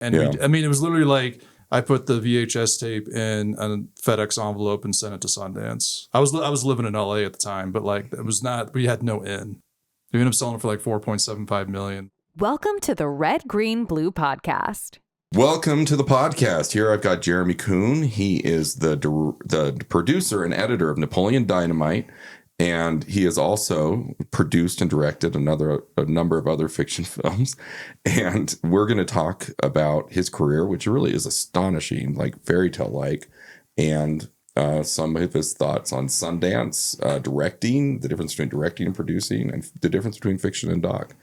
And I mean, it was literally like I put the VHS tape in a FedEx envelope and sent it to Sundance. I was living in LA at the time, but like it was not. We had no in. We ended up selling it for like $4.75 million. Welcome to the Red, Green, Blue Podcast. Welcome to the podcast. Here I've got Jeremy Coon. He is the producer and editor of Napoleon Dynamite, and he has also produced and directed a number of other fiction films. And we're going to talk about his career, which really is astonishing, like fairy tale-like, and some of his thoughts on Sundance, directing, the difference between directing and producing, and the difference between fiction and doc.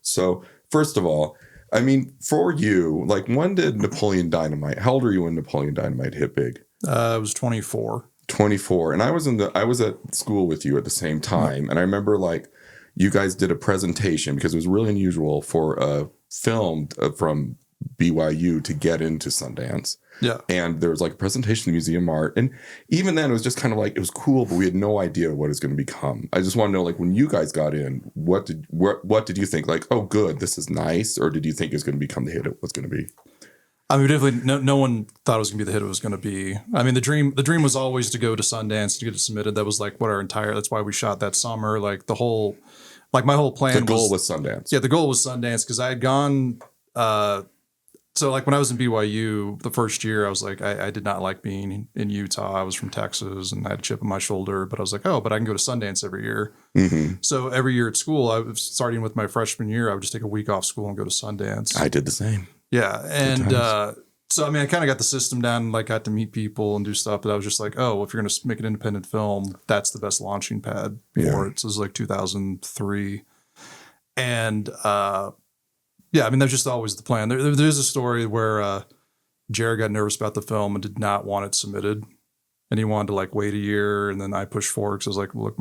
So, first of all, I mean, for you, like, when did Napoleon Dynamite, how old were you when Napoleon Dynamite hit big? I was 24. 24. And I was at school with you at the same time. And I remember, like, you guys did a presentation because it was really unusual for a film from BYU to get into Sundance. Yeah. And there was like a presentation in Museum Art. And even then it was just kind of like, it was cool, but we had no idea what it's going to become. I just want to know, like, when you guys got in, what did you think? Like, oh, good, this is nice. Or did you think it was going to become the hit it was going to be? I mean, definitely no one thought it was going to be the hit it was going to be. I mean, the dream was always to go to Sundance to get it submitted. That was like that's why we shot that summer. Like my whole plan. The goal was Sundance. Yeah, the goal was Sundance because I had gone. So like when I was in BYU the first year, I was like, I did not like being in Utah. I was from Texas and I had a chip on my shoulder, but I was like, oh, but I can go to Sundance every year. Mm-hmm. So every year at school, I was starting with my freshman year, I would just take a week off school and go to Sundance. I did the same. Yeah. And so, I mean, I kind of got the system down, like got to meet people and do stuff, but I was just like, oh, well, if you're going to make an independent film, that's the best launching pad for it. So it was like 2003. And, yeah, I mean, that's just always the plan. There's a story where Jared got nervous about the film and did not want it submitted. And he wanted to like wait a year, and then I pushed forward because I was like, look,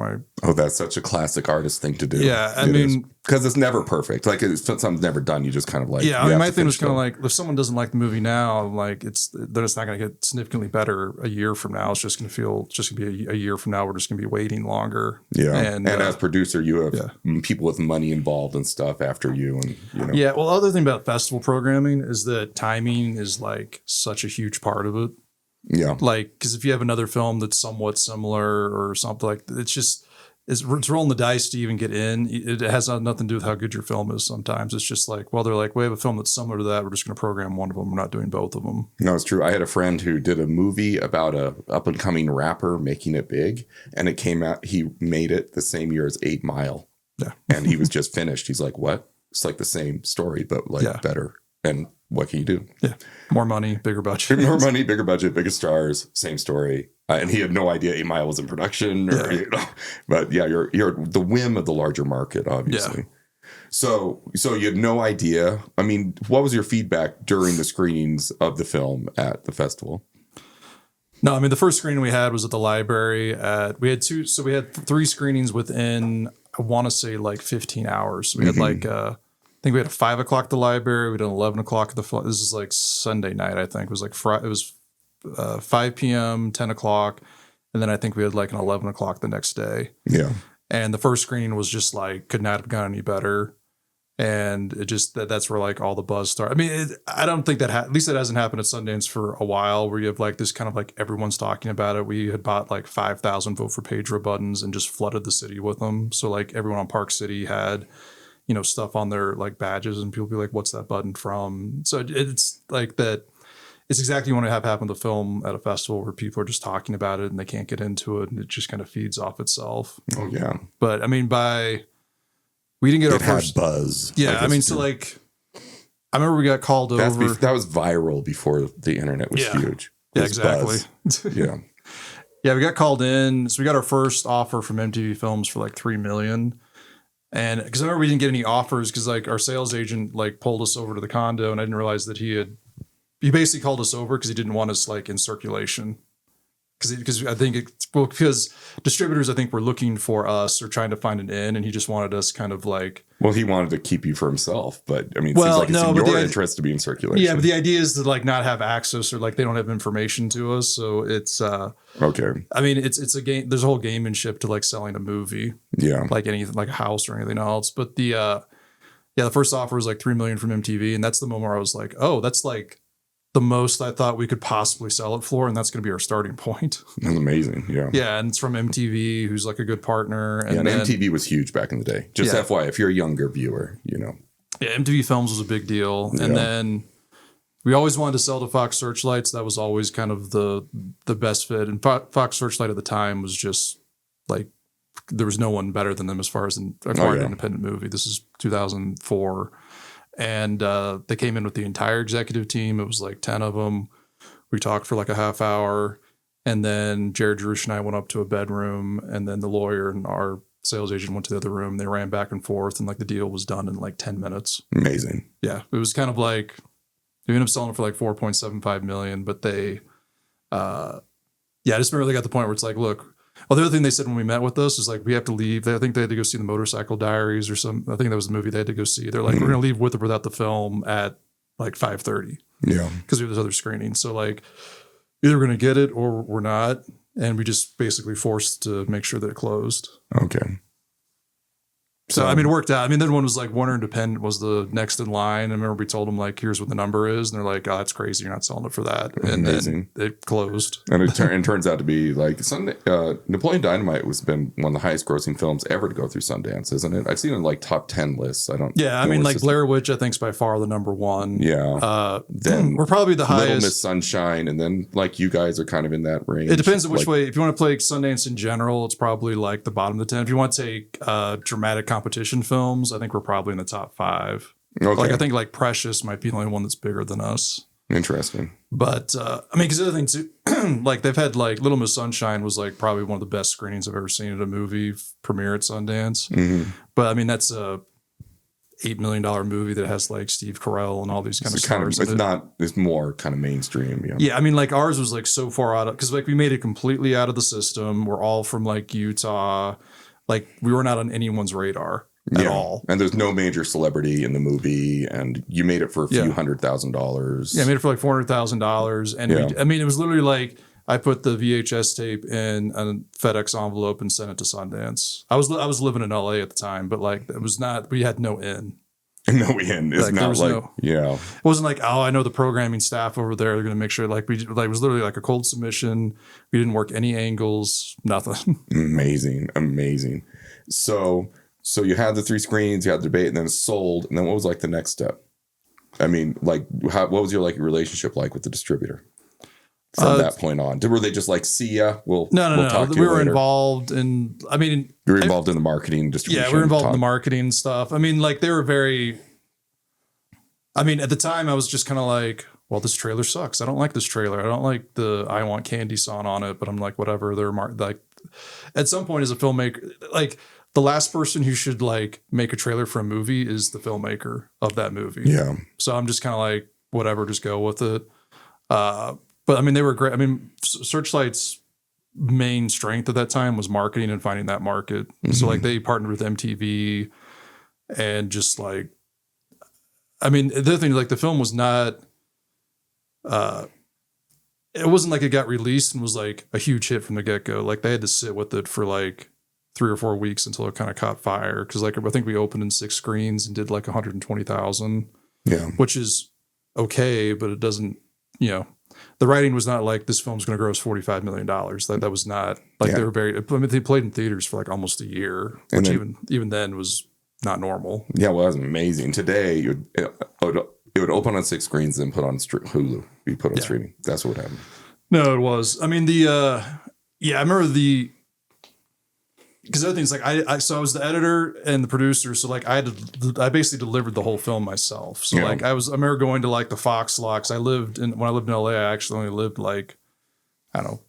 that's such a classic artist thing to do. Yeah, I mean, because it's never perfect. Like, if something's never done, you just kind of like. Yeah, I mean, my thing was kind of like, if someone doesn't like the movie now, like then it's not going to get significantly better a year from now. It's just going to be a year from now. We're just going to be waiting longer. Yeah, and as producer, you have people with money involved and stuff after you, and you know. Yeah, well, the other thing about festival programming is that timing is like such a huge part of it. Yeah. Like, because if you have another film that's somewhat similar or something, like, it's rolling the dice to even get in. It has nothing to do with how good your film is sometimes. It's just like, well, they're like, we have a film that's similar to that. We're just going to program one of them. We're not doing both of them. No, it's true. I had a friend who did a movie about a up-and-coming rapper making it big, and it came out, he made it the same year as 8 Mile. Yeah. And he was just finished. He's like, what? It's like the same story, but like better. And what can you do? Yeah. More money, bigger budget. More money, bigger budget, bigger stars, same story. And he had no idea 8 Mile was in production. But yeah, you're the whim of the larger market, obviously. Yeah. So you had no idea. I mean, what was your feedback during the screenings of the film at the festival? No, I mean, the first screening we had was at the library. We had 3 screenings within, I want to say, like 15 hours. So we had like... I think we had a 5 o'clock at the library. We did 11 o'clock at the. This is like Sunday night. I think it was like Friday. It was 5 p.m., 10 o'clock, and then I think we had like an 11 o'clock the next day. Yeah. And the first screening was just like could not have gone any better, and it just that's where like all the buzz started. I mean, I don't think that at least it hasn't happened at Sundance for a while, where you have like this kind of like everyone's talking about it. We had bought like 5,000 Vote for Pedro buttons and just flooded the city with them. So like everyone on Park City had, you know, stuff on their like badges, and people be like, what's that button from? So it's like that. It's exactly what I have happen to the film at a festival where people are just talking about it and they can't get into it, and it just kind of feeds off itself. Oh yeah. But I mean, we didn't get our first buzz. Yeah. I mean, so like, I remember we got called over. That was viral before the internet was huge. Yeah, exactly. Yeah. Yeah. We got called in. So we got our first offer from MTV Films for like $3 million. And because I remember we didn't get any offers because like our sales agent like pulled us over to the condo, and I didn't realize that he basically called us over because he didn't want us like in circulation. Because I think because distributors I think were looking for us or trying to find an in, and he just wanted us kind of like. Well, he wanted to keep you for himself, but I mean, it seems like it's in your interest to be in circulation. Yeah, but the idea is to like not have access or like they don't have information to us, so it's okay. I mean, it's a game. There's a whole gamemanship to like selling a movie. Yeah, like anything like a house or anything else. But Yeah, the first offer was like $3 million from MTV, and that's the moment where I was like, oh, that's like the most I thought we could possibly sell it for, and that's going to be our starting point. That's amazing. Yeah. Yeah, and it's from MTV, who's like a good partner. And and MTV was huge back in the day. Just FYI, if you're a younger viewer, Yeah, MTV Films was a big deal. Yeah. And then we always wanted to sell to Fox Searchlights. That was always kind of the best fit. And Fox Searchlight at the time was just like, there was no one better than them as far as an independent movie. This is 2004. And they came in with the entire executive team. It was like 10 of them. We talked for like a half hour. And then Jared Jerush and I went up to a bedroom. And then the lawyer and our sales agent went to the other room. They ran back and forth. And like the deal was done in like 10 minutes. Amazing. Yeah. It was kind of like, they ended up selling it for like $4.75 million. But they, I just remember they got the point where it's like, look, well, the other thing they said when we met with us is like, we have to leave. I think they had to go see the Motorcycle Diaries or some. I think that was the movie they had to go see. They're like, we're going to leave with or without the film at like 5:30. Yeah. Because we have this other screening. So like, either we're going to get it or we're not. And we just basically forced to make sure that it closed. Okay. So, I mean, it worked out. I mean, the other one was like Warner Independent was the next in line. I remember we told them like, here's what the number is. And they're like, oh, that's crazy. You're not selling it for that. And then it closed. And it turns out to be like Napoleon Dynamite has been one of the highest grossing films ever to go through Sundance, isn't it? I've seen it in like top 10 lists. I mean, like Blair Witch, I think is by far the number one. Yeah. Then we're probably the highest. Little Miss Sunshine. And then like you guys are kind of in that range. It depends on which way. If you want to play Sundance in general, it's probably like the bottom of the 10. If you want to take dramatic competition films, I think we're probably in the top 5. Okay. Like I think like Precious might be the only one that's bigger than us. Interesting. But I mean, because the other thing too, like they've had like Little Miss Sunshine was like probably one of the best screenings I've ever seen at a movie premiere at Sundance. Mm-hmm. But I mean, that's a $8 million movie that has like Steve Carell and all these kind of stars. It's more kind of mainstream. Yeah. I mean, like ours was like so far out of, because like we made it completely out of the system. We're all from like Utah. Like we were not on anyone's radar at all. And there's no major celebrity in the movie, and you made it for a few $100,000. Yeah, I made it for like $400,000. And I mean, it was literally like I put the VHS tape in a FedEx envelope and sent it to Sundance. I was living in LA at the time, but like it was not, we had no in. No in. It's like, not like, it wasn't like, oh, I know the programming staff over there. They're going to make sure like it was literally like a cold submission. We didn't work any angles, nothing. Amazing. So you had the 3 screens, you had the debate, and then it sold. And then what was like the next step? I mean, like, what was your like relationship like with the distributor from that point on? Were they just like, see ya? We'll talk to you we were later. involved in. I mean, you were involved in the marketing distribution. Yeah, we were involved in the marketing stuff. I mean, like they were very. I mean, at the time, I was just kind of like, well, this trailer sucks. I don't like this trailer. I don't like the "I Want Candy" song on it. But I'm like, whatever. They're like, at some point as a filmmaker, like. The last person who should like make a trailer for a movie is the filmmaker of that movie. Yeah. So I'm just kind of like, whatever, just go with it. But I mean, they were great. I mean, Searchlight's main strength at that time was marketing and finding that market. Mm-hmm. So like they partnered with MTV and just like, I mean, the other thing, like the film was not, it wasn't like it got released and was like a huge hit from the get-go. Like they had to sit with it for like 3 or 4 weeks until it kind of caught fire. Cause like, I think we opened in 6 screens and did like 120,000, which is okay, but it doesn't, the writing was not like this film's going to gross $45 million. That was not like they were very, I mean, they played in theaters for like almost a year, which even then was not normal. Yeah. Well, that was amazing. Today it would open on 6 screens and put on Hulu. Be put on streaming. That's what happened. No, it was. I mean, I remember because the other thing is like I was the editor and the producer, so like I basically delivered the whole film myself. So like I remember going to like the Fox lot. When I lived in LA, I actually only lived like, I don't know,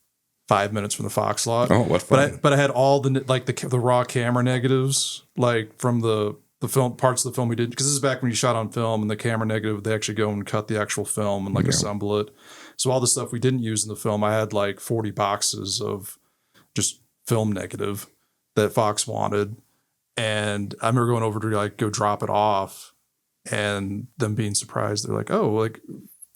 5 minutes from the Fox lot. Oh, what fun! But I had all the like the raw camera negatives like from the film parts of the film we did, because this is back when you shot on film and the camera negative they actually go and cut the actual film and like assemble it. So all the stuff we didn't use in the film, I had like 40 boxes of just film negative that Fox wanted. And I remember going over to like go drop it off and them being surprised. They're like, oh, like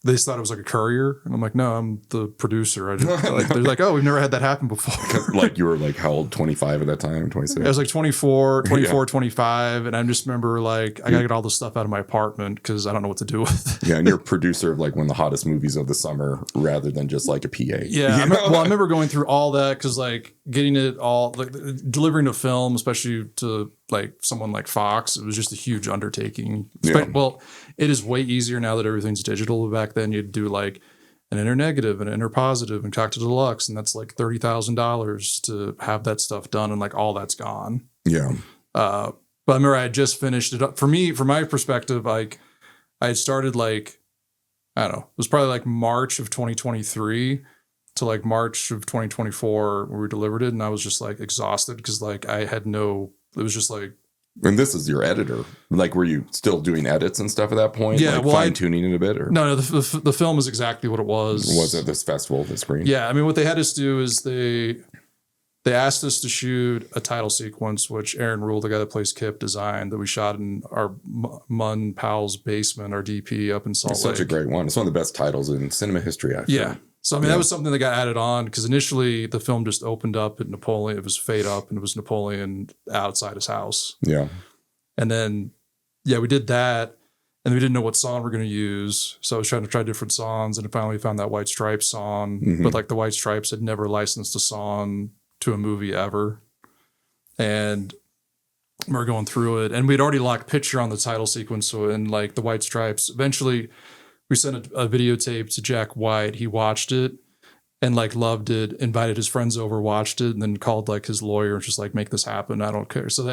they just thought it was like a courier. And I'm like, no, I'm the producer. I just, like, they're like, oh, we've never had that happen before. Like you were like how old? 25 at that time? 26? I was like 24, 25. And I just remember like, I got to get all this stuff out of my apartment because I don't know what to do with it. Yeah. And you're a producer of like one of the hottest movies of the summer rather than just like a PA. Yeah. I remember going through all that because like getting it all, like delivering a film, especially to like someone like Fox, it was just a huge undertaking. Yeah. Well, it is way easier now that everything's digital. Back then you'd do like an inner negative and an inner positive and talk to deluxe, and that's like $30,000 to have that stuff done, and like all that's gone. Yeah. But I remember I had just finished it up. For me, from my perspective, like I had started like, I don't know, it was probably like March of 2023 to like March of 2024 where we delivered it, and I was just like exhausted because like I had no, it was just like. And this is your editor. Like, were you still doing edits and stuff at that point? Yeah, like well, fine tuning it a bit, or no, the film is exactly what it was. Was it this festival, the screen? Yeah, I mean, what they had us do is they asked us to shoot a title sequence, which Aaron Rule, the guy that plays Kip, designed, that we shot in our Mun Powell's basement, our DP up in Salt It's Lake. such a great one. It's one of the best titles in cinema history, actually. Yeah. So, I mean, that was something that got added on because initially the film just opened up at Napoleon. It was fade up and it was Napoleon outside his house. Yeah. And then, yeah, we did that. And we didn't know what song we're going to use. So I was trying to try different songs. And finally found that White Stripes song. Mm-hmm. But like the White Stripes had never licensed a song to a movie ever. And we're going through it. And we'd already locked picture on the title sequence. So in like the White Stripes, eventually we sent a videotape to Jack White. He watched it and like loved it, invited his friends over, watched it, and then called like his lawyer and just like, make this happen. I don't care. So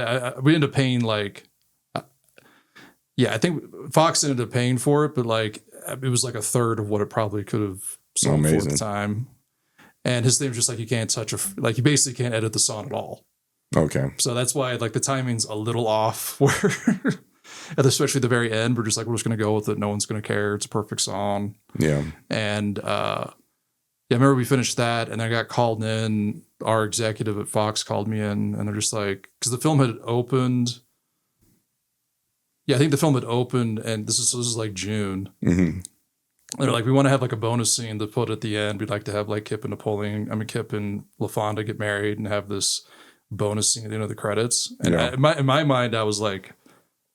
we ended up paying like, yeah, I think Fox ended up paying for it, but like it was like a third of what it probably could have sold for at the time. And his thing was just like, you can't touch like you basically can't edit the song at all. Okay. So that's why like the timing's a little off where especially at the very end, we're just like, we're just going to go with it. No one's going to care. It's a perfect song. Yeah. And yeah, I remember we finished that and I got called in. Our executive at Fox called me in and they're just like, because the film had opened. Yeah, I think the film had opened and this is like June. Mm-hmm. They're like, we want to have like a bonus scene to put at the end. We'd like to have like Kip and Kip and LaFonda get married and have this bonus scene at the end of the credits. And Yeah. in my mind, I was like,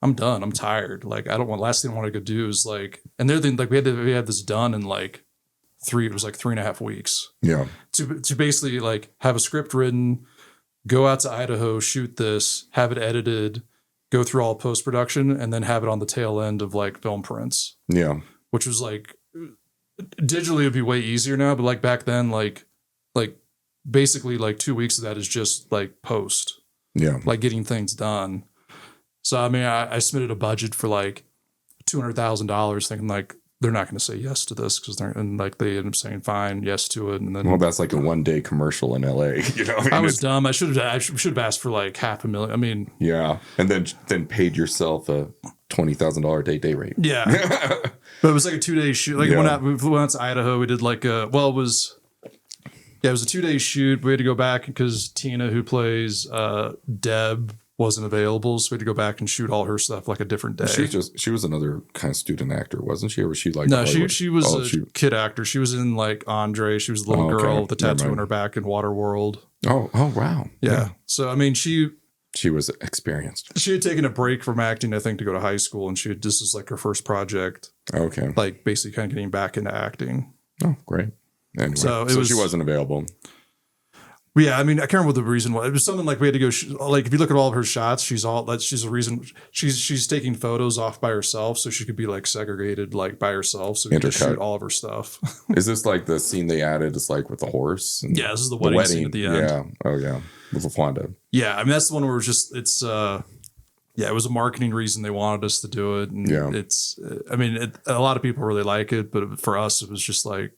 I'm done. I'm tired. Like, I don't want, last thing I want to go do is like, and they're like, we had this done in like it was like 3.5 weeks. Yeah. To basically like have a script written, go out to Idaho, shoot this, have it edited, go through all post-production, and then have it on the tail end of like film prints. Yeah. Which was like, digitally it'd be way easier now, but like back then, like basically like 2 weeks of that is just like post. Yeah. Like getting things done. So, I mean, I submitted a budget for like $200,000 thinking like, they're not going to say yes to this because and like they ended up saying fine, yes to it. And then, well, that's like a 1-day commercial in LA, you know? I was dumb. I should have asked for like $500,000. I mean, yeah. And then paid yourself a $20,000 day rate. Yeah. But it was like a 2-day shoot. Like we went out to Idaho. We did like it was a 2-day shoot. We had to go back because Tina, who plays Deb, wasn't available, so we had to go back and shoot all her stuff like a different day. She was another kind of student actor, wasn't she? Or was she like no? She was a kid actor. She was in like Andre. She was the little girl with the tattoo on her back in Waterworld. Oh wow. Yeah. So I mean, she was experienced. She had taken a break from acting, I think, to go to high school, and this is like her first project. Okay. Like basically kind of getting back into acting. Oh, great. Anyway, so she wasn't available. Yeah, I mean, I can't remember what the reason was. It was something like we had to go. Like, if you look at all of her shots, she's a reason. She's taking photos off by herself, so she could be like segregated, like by herself, so we could shoot all of her stuff. Is this like the scene they added? It's like with the horse. And yeah, this is the wedding scene at the end. Yeah. Oh yeah, with LaFonda. Yeah, I mean that's the one where it was a marketing reason they wanted us to do it, and I mean, a lot of people really like it, but for us, it was just like.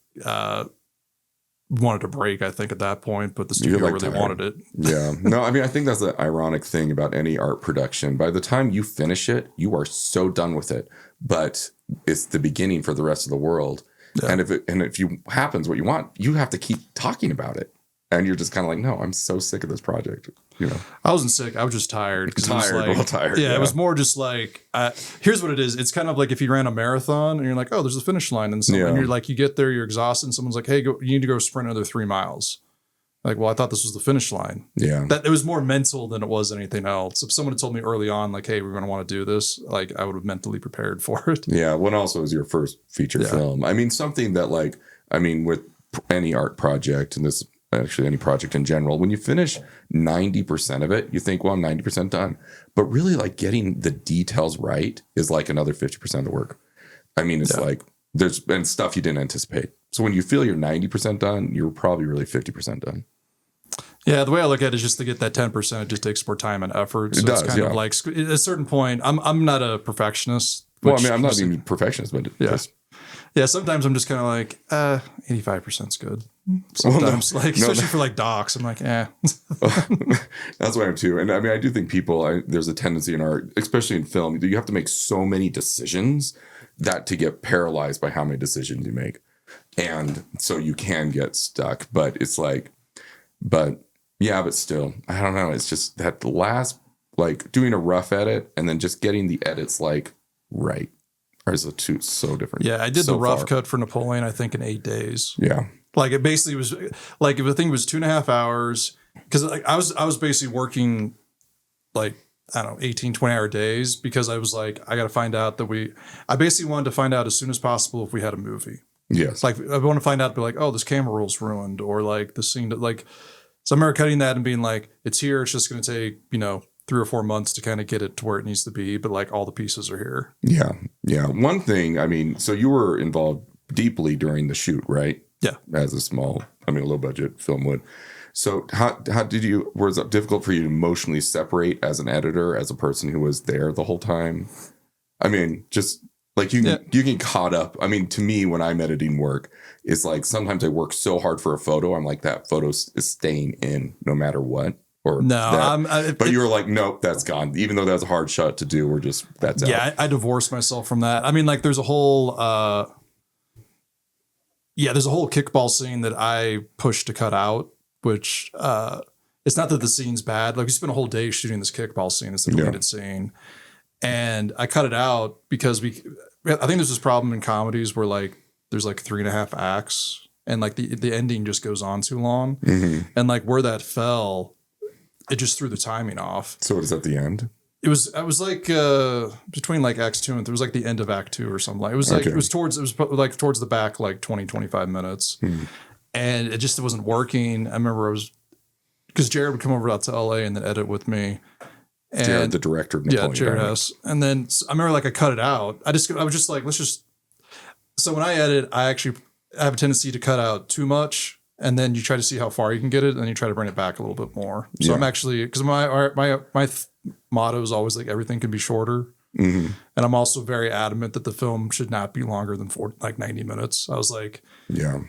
Wanted to break, I think, at that point, but the studio really wanted it. Yeah. No, I mean, I think that's the ironic thing about any art production. By the time you finish it, you are so done with it, but it's the beginning for the rest of the world. Yeah. And if you happens what you want, you have to keep talking about it. And you're just kind of like, no, I'm so sick of this project. I wasn't sick. I was just tired. Tired. Yeah, it was more just like, here's what it is. It's kind of like if you ran a marathon and you're like, oh, there's a finish line. And you're like, you get there, you're exhausted. And someone's like, hey, you need to go sprint another 3 miles. Like, well, I thought this was the finish line. Yeah. That it was more mental than it was anything else. If someone had told me early on, like, hey, we're going to want to do this, like, I would have mentally prepared for it. Yeah. When also was your first feature film. I mean, something that with any art project, and this actually any project in general, when you finish 90% of it, you think, well, I'm 90% done. But really, like, getting the details right is like another 50% of the work. I mean, it's like there's been stuff you didn't anticipate. So when you feel you're 90% done, you're probably really 50% done. Yeah, the way I look at it is just to get that 10%, it just takes more time and effort. So it does, it's kind of like at a certain point, I'm not a perfectionist. Well, I mean, I'm not even a perfectionist, but yeah, sometimes I'm just kind of like, 85% is good. Sometimes, especially for like docs, I'm like, That's why I'm too. And I mean, I do think there's a tendency in art, especially in film, you have to make so many decisions that to get paralyzed by how many decisions you make. And so you can get stuck, but it's like, but still, I don't know. It's just that last, like doing a rough edit and then just getting the edits like right. Or is the two so different? Yeah, I did the rough cut for Napoleon, I think, in 8 days. Yeah. Like it basically was like, if the thing was 2.5 hours, because like I was basically working like, I don't know, 18, 20 hour days, because I was like, I got to find out I basically wanted to find out as soon as possible if we had a movie. Yes. Like I want to find out, be like, oh, this camera roll's ruined, or like the scene that like, so I remember cutting that and being like, it's here. It's just going to take, 3 or 4 months to kind of get it to where it needs to be. But like all the pieces are here. Yeah. Yeah. One thing, I mean, so you were involved deeply during the shoot, right? Yeah. As a low budget film would. So how was it difficult for you to emotionally separate as an editor, as a person who was there the whole time? I mean, just like you get caught up. I mean, to me, when I'm editing work, it's like sometimes I work so hard for a photo. I'm like, that photo is staying in no matter what. Or no, but you were like, nope, that's gone. Even though that was a hard shot to do, that's out. Yeah, I divorced myself from that. I mean, like there's a whole kickball scene that I pushed to cut out, which it's not that the scene's bad. Like we spent a whole day shooting this kickball scene. It's a deleted scene. And I cut it out because I think there's this problem in comedies where like there's like 3.5 acts and like the ending just goes on too long. Mm-hmm. And like where that fell, it just threw the timing off. So it was at the end? I was like between like acts 2 and 3. It was like the end of act 2 or something. Like it was like it was towards the back like 20-25 minutes. Hmm. And it wasn't working. I remember because Jared would come over out to LA and then edit with me. And Jared, the director of Napoleon. Yeah, Jared has. And then I remember like I cut it out. I was just like, so when I edit, I have a tendency to cut out too much. And then you try to see how far you can get it, and then you try to bring it back a little bit more. So I'm actually, because my motto is always like everything can be shorter, and I'm also very adamant that the film should not be longer than 90 minutes. I was like,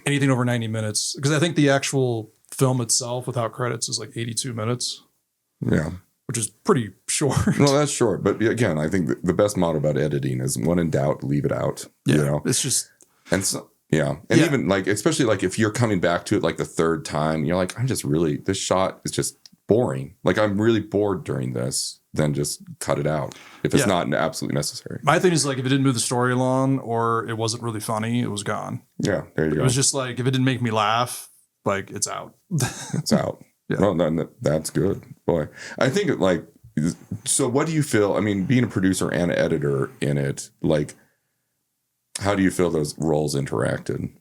anything over 90 minutes, because I think the actual film itself without credits is like 82 minutes. Yeah, which is pretty short. No, that's short, but again, I think the best motto about editing is when in doubt, leave it out. Yeah, it's just Yeah. And even like, especially like if you're coming back to it like the third time, you're like, this shot is just boring. Like I'm really bored during this, then just cut it out if it's not absolutely necessary. My thing is like, if it didn't move the story along or it wasn't really funny, it was gone. Yeah. There you go. It was just like, if it didn't make me laugh, like it's out. It's out. Yeah. Well, then that's good. Boy, I think like, so what do you feel? I mean, being a producer and editor in it, like, how do you feel those roles interacted?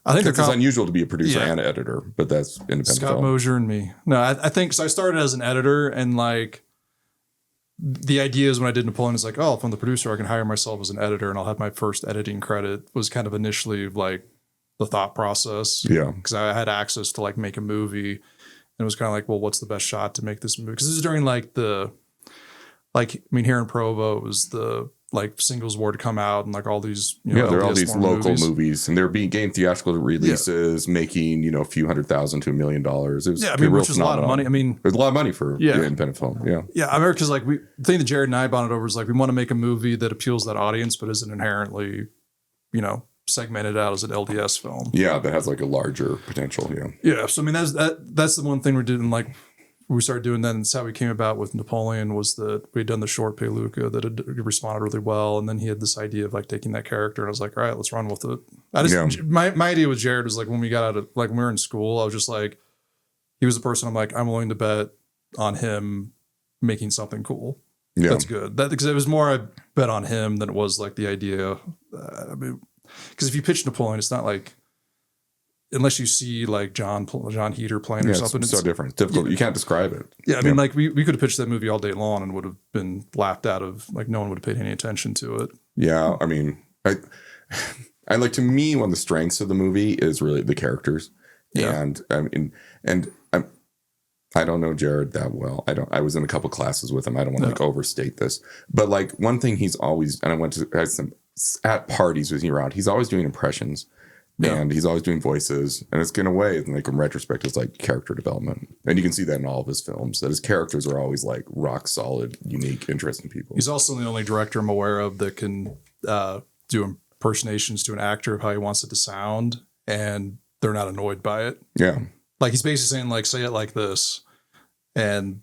I think it's unusual to be a producer and editor, but that's independent. Scott Mosier and me. No, I think so. I started as an editor, and like the idea is when I did Napoleon, it's like, oh, if I'm the producer, I can hire myself as an editor, and I'll have my first editing credit. Was kind of initially like the thought process. Yeah, because I had access to like make a movie, and it was kind of like, well, what's the best shot to make this movie? Because this is during here in Provo, it was the like Singles War to come out and like all these, there are all these local movies and they're being getting theatrical releases, making, a few $100,000 to $1 million. It was which is a lot of money. I mean, there's a lot of money for independent film. Yeah. Yeah. I remember because like the thing that Jared and I bonded over is like, we want to make a movie that appeals to that audience, but isn't inherently, segmented out as an LDS film. Yeah. That has like a larger potential. Yeah. Yeah. So, I mean, that's the one thing we didn't like we started doing that, and that's how we came about with Napoleon, was that we'd done the short Peluca that had responded really well. And then he had this idea of like taking that character, and I was like, all right, let's run with it. My idea with Jared was like, when we got out of, like, when we were in school, I was just like, he was the person I'm like, I'm willing to bet on him making something cool. Yeah. That's good. Because it was more I bet on him than it was like the idea. Because if you pitch Napoleon, it's not like, unless you see like John Heater playing or something. It's so different. It's difficult. You can't describe it. Yeah, I mean, like we could have pitched that movie all day long and would have been laughed out of. Like no one would have paid any attention to it. Yeah, I mean, I like, to me, one of the strengths of the movie is really the characters. Yeah. And I mean, I don't know Jared that well. I was in a couple classes with him. I don't want to like overstate this, but like one thing he's always, and I went to at parties with me around, he's always doing impressions. Yeah. And he's always doing voices, and it's in a way, like in retrospect, it's like character development, and you can see that in all of his films. That his characters are always like rock solid, unique, interesting people. He's also the only director I'm aware of that can do impersonations to an actor of how he wants it to sound, and they're not annoyed by it. Yeah, like he's basically saying like, say it like this, and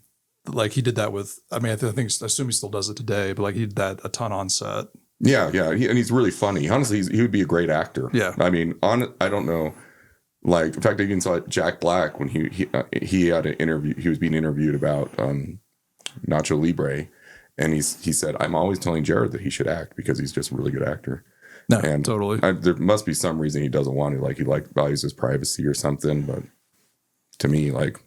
like he did that with. I mean, I assume he still does it today, but like he did that a ton on set. Yeah, and he's really funny. Honestly, he would be a great actor. Yeah, I mean, I don't know. Like, in fact, I even saw Jack Black when he had an interview. He was being interviewed about Nacho Libre, and he said, "I'm always telling Jared that he should act because he's just a really good actor." No, and totally. There must be some reason he doesn't want to. Like he values his privacy or something. But to me, like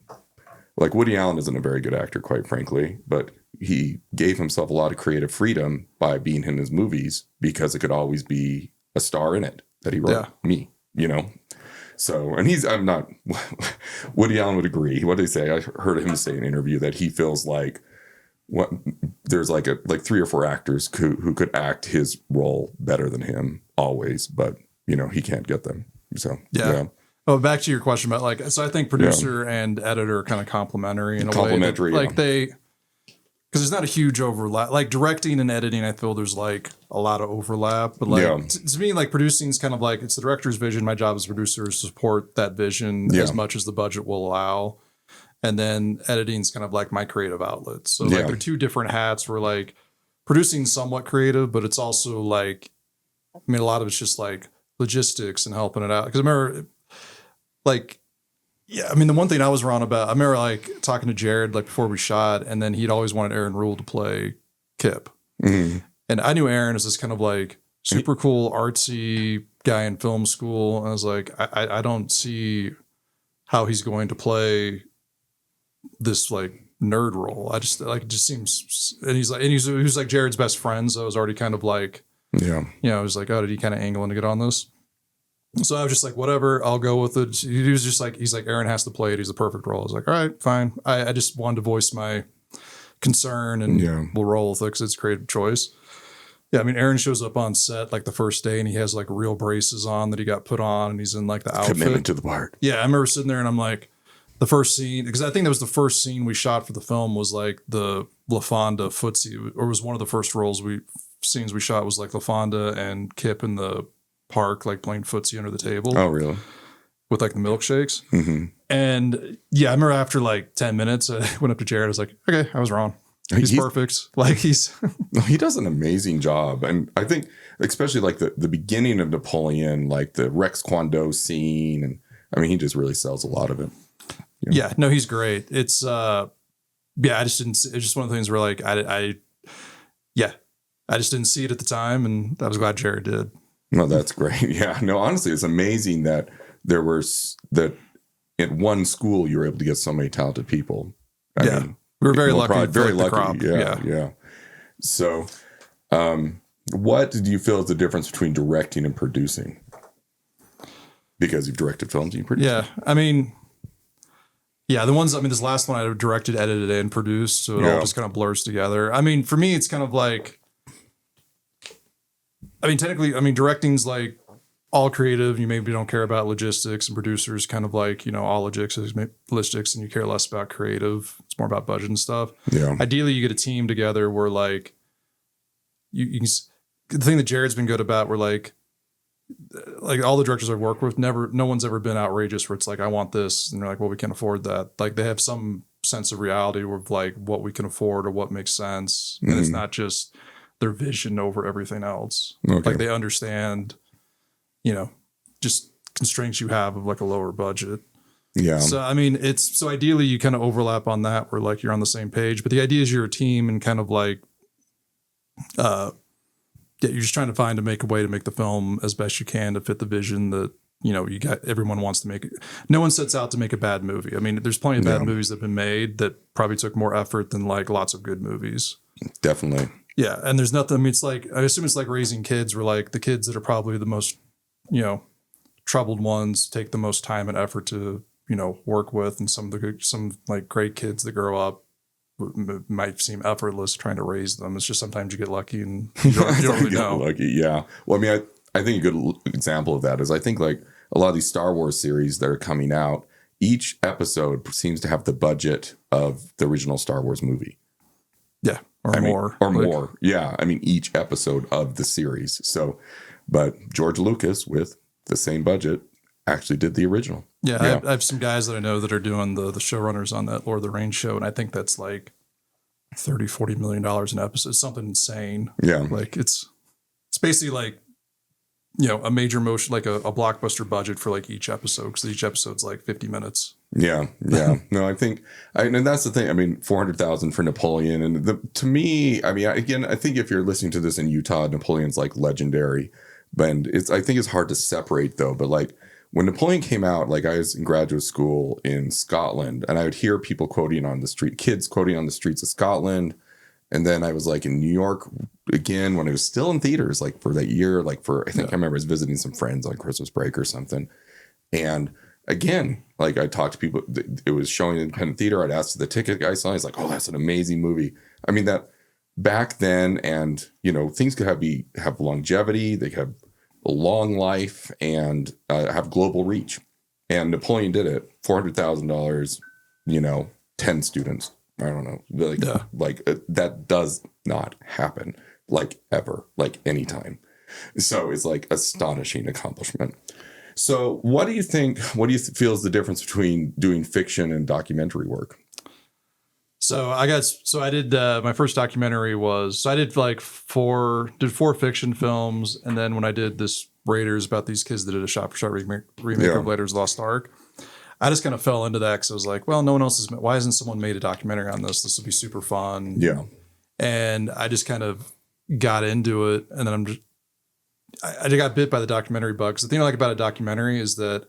Woody Allen isn't a very good actor, quite frankly, but he gave himself a lot of creative freedom by being in his movies because it could always be a star in it that he wrote. Me, you know? So, and I'm not, Woody Allen would agree. What did he say? I heard him say in an interview that he feels like there's like 3 or 4 actors who could act his role better than him always, but you know, he can't get them. So, yeah. Oh, back to your question about like, so I think producer and editor are kind of complementary in a way. Like because there's not a huge overlap. Like directing and editing, I feel there's like a lot of overlap. But like to me, like producing is kind of like, it's the director's vision. My job as a producer is to support that vision as much as the budget will allow. And then editing is kind of like my creative outlet. So like they're 2 different hats where like producing is somewhat creative, but it's also like, I mean, a lot of it's just like logistics and helping it out. Because I remember like, yeah, I mean, the one thing I was wrong about, I remember like talking to Jared like before we shot, and then he'd always wanted Aaron Rule to play Kip. Mm-hmm. And I knew Aaron as this kind of like super cool, artsy guy in film school. And I was like, I don't see how he's going to play this like nerd role. I just like, it just seems, and he was like Jared's best friend. So I was already kind of like, I was like, oh, did he kind of angle in to get on this? So I was just like, whatever, I'll go with it. He was just like, he's like, Aaron has to play it. He's the perfect role. I was like, all right, fine. I just wanted to voice my concern and we'll roll with it because it's a creative choice. Yeah, I mean, Aaron shows up on set like the first day and he has like real braces on that he got put on and he's in like the outfit. Commitment to the part. Yeah, I remember sitting there and I'm like, the first scene, because I think that was the first scene we shot for the film was like the LaFonda footsie, or was one of the first scenes we shot was like LaFonda and Kip in the park, like playing footsie under the table. Oh, really? With like the milkshakes. Mm-hmm. And yeah, I remember after like 10 minutes, I went up to Jared. I was like, okay, I was wrong. He's perfect. Like he does an amazing job. And I think especially like the beginning of Napoleon, like the Rex Kwon Do scene. And I mean, he just really sells a lot of it. You know? Yeah, no, he's great. It's, I just didn't, it's just one of the things where like, I just didn't see it at the time. And I was glad Jared did. No, that's great. Yeah. No, honestly, it's amazing that that at one school you were able to get so many talented people. I mean, we were very lucky. Very lucky. Yeah. So, what did you feel is the difference between directing and producing? Because you've directed films, you produced. Yeah, I mean, this last one I directed, edited, and produced, so it all just kind of blurs together. I mean, for me, it's kind of like. I mean, technically, directing's like all creative. You maybe don't care about logistics, and producers kind of like, all logistics, and you care less about creative. It's more about budget and stuff. Yeah. Ideally, you get a team together where like you can. The thing that Jared's been good about, where like all the directors I've worked with, no one's ever been outrageous where it's like, I want this, and they're like, well, we can't afford that. Like they have some sense of reality of like what we can afford or what makes sense. And it's not just their vision over everything else. Okay. Like they understand, just constraints you have of like a lower budget. Yeah. So, I mean, so ideally you kind of overlap on that where like you're on the same page, but the idea is you're a team and kind of like, you're just trying to find a way to make the film as best you can to fit the vision that, you got, everyone wants to make it. No one sets out to make a bad movie. I mean, there's plenty of bad movies that have been made that probably took more effort than like lots of good movies. Definitely. Yeah. And there's nothing, I mean, it's like, I assume it's like raising kids where like the kids that are probably the most, troubled ones take the most time and effort to, work with. And some like great kids that grow up might seem effortless trying to raise them. It's just sometimes you get lucky and you don't really know. Lucky, yeah. Well, I mean, I think a good example of that is I think like a lot of these Star Wars series that are coming out, each episode seems to have the budget of the original Star Wars movie. Yeah, more. More. Yeah, I mean, each episode of the series. So, but George Lucas with the same budget actually did the original. Yeah. I have some guys that I know that are doing the showrunners on that Lord of the Rings show, and I think that's like $30-40 million an episode, something insane. Yeah, like it's basically like a major motion, like a blockbuster budget for like each episode, because each episode's like 50 minutes. Yeah. No, I think, and that's the thing. I mean, 400,000 for Napoleon, and to me, I mean, again, I think if you're listening to this in Utah, Napoleon's like legendary, but I think it's hard to separate though. But like when Napoleon came out, like I was in graduate school in Scotland, and I would hear people quoting on the street, kids quoting on the streets of Scotland. And then I was like in New York again when it was still in theaters, like for that year, like I remember I was visiting some friends on Christmas break or something. And again, like I talked to people, it was showing in independent theater. I'd ask the ticket guy, so he's like, "Oh, that's an amazing movie." I mean, that back then, and things could have longevity, they could have a long life, and have global reach. And Napoleon did it. $400,000, 10 students. I don't know. That does not happen like ever, like anytime. So it's like astonishing accomplishment. So what do you feel is the difference between doing fiction and documentary work? So I did my first documentary I did like four fiction films. And then when I did this Raiders about these kids that did a shot-for-shot remake of Raiders Lost Ark, I just kind of fell into that because I was like, well, no one else why hasn't someone made a documentary on this? This will be super fun. Yeah. And I just kind of got into it. And then I got bit by the documentary bug. Because the thing I like about a documentary is that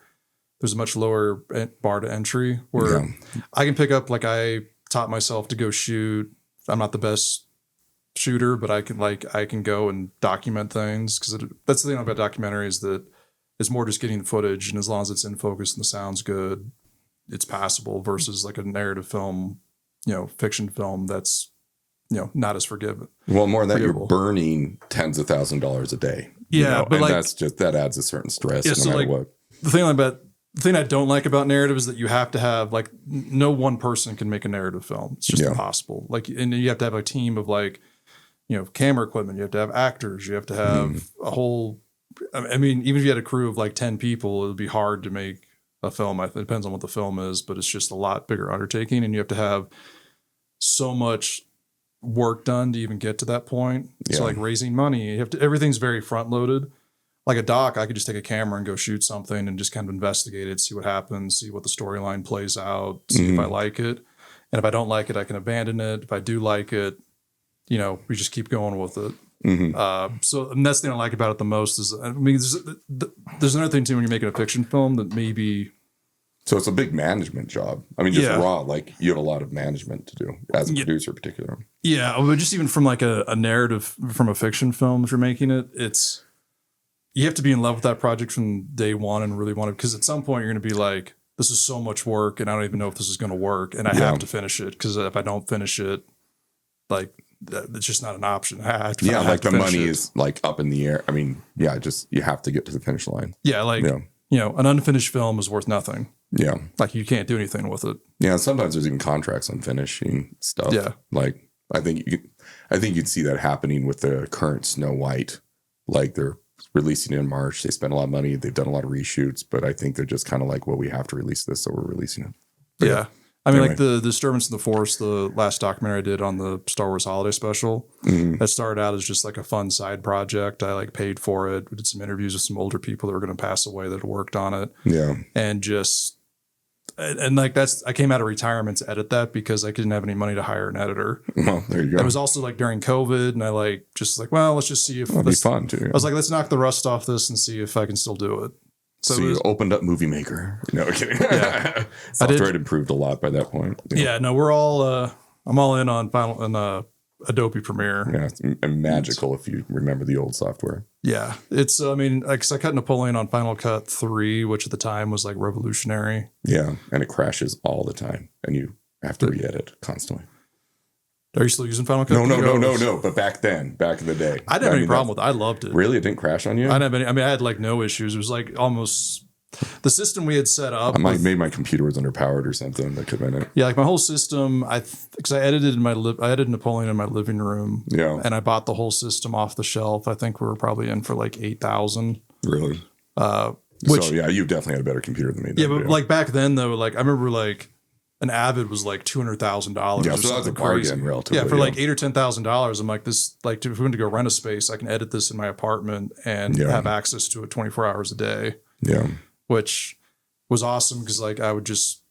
there's a much lower bar to entry where I can pick up, like I taught myself to go shoot. I'm not the best shooter, but I can go and document things. Because that's the thing about documentary is that it's more just getting the footage, and as long as it's in focus and the sound's good, it's passable versus like a narrative film, fiction film that's, not as forgiving. Well, more than that, you're burning tens of $1,000s a day. Yeah, but and that adds a certain stress no matter what. The thing I don't like about narrative is that you have to have like no one person can make a narrative film. It's just impossible. Like, and you have to have a team of like, camera equipment. You have to have actors. You have to have a whole. I mean, even if you had a crew of like 10 people, it would be hard to make a film. It depends on what the film is, but it's just a lot bigger undertaking, and you have to have so much work done to even get to that point. Yeah. So like raising money, everything's very front loaded. Like a doc, I could just take a camera and go shoot something and just kind of investigate it, see what happens, see what the storyline plays out, see if I like it. And if I don't like it, I can abandon it. If I do like it, we just keep going with it. So and that's the thing I like about it the most is, I mean, there's another thing too when you're making a fiction film that maybe. So it's a big management job. I mean, just raw, like you have a lot of management to do as a producer, particularly. Yeah, but just even from like a narrative from a fiction film, if you're making it, you have to be in love with that project from day one and really want it, because at some point you're going to be like, this is so much work and I don't even know if this is going to work, and I have to finish it, because if I don't finish it, like. It's just not an option. I have to the money is like up in the air. I mean, just you have to get to the finish line. Yeah, an unfinished film is worth nothing. Yeah, like you can't do anything with it. Yeah, sometimes there's even contracts on finishing stuff. Yeah, like I think you'd see that happening with the current Snow White. Like they're releasing it in March. They spent a lot of money. They've done a lot of reshoots, but I think they're just kind of like, well, we have to release this, so we're releasing it. But yeah. I mean, Anyway. like the Disturbance in the Force, the last documentary I did on the Star Wars Holiday Special, that started out as just like a fun side project. I like paid for it. We did some interviews with some older people that were going to pass away that had worked on it. Yeah. And like I came out of retirement to edit that because I didn't have any money to hire an editor. Well, there you go. It was also like during COVID, and I well, let's just see if That'll be fun too. I was like, let's knock the rust off this and see if I can still do it. So you opened up Movie Maker. No kidding. Yeah. Software had improved a lot by that point. Yeah, no, we're all I'm all in on Adobe Premiere. Yeah, it's magical if you remember the old software. Yeah, it's I mean, I cut Napoleon on Final Cut 3, which at the time was like revolutionary. Yeah, and it crashes all the time, and you have to re-edit constantly. Are you still using Final Cut? No. But back in the day, I didn't have any problem with it. I loved it. Really, it didn't crash on you? I didn't have any. I mean, I had like no issues. It was like almost the system we had set up. Maybe my computer was underpowered or something. That could have been it. Yeah, like my whole system. Because I edited I edited Napoleon in my living room. Yeah, and I bought the whole system off the shelf. I think we were probably in for like $8,000. Really? Which, so yeah, you definitely had a better computer than me. Yeah, but like back then though, like I remember like an Avid was like $200,000. Yeah, so that was a bargain, relatively. Yeah, for like $8,000 or $10,000, I'm like this. Like if we went to go rent a space, I can edit this in my apartment and have access to it 24 hours a day. Yeah, which was awesome because like I would just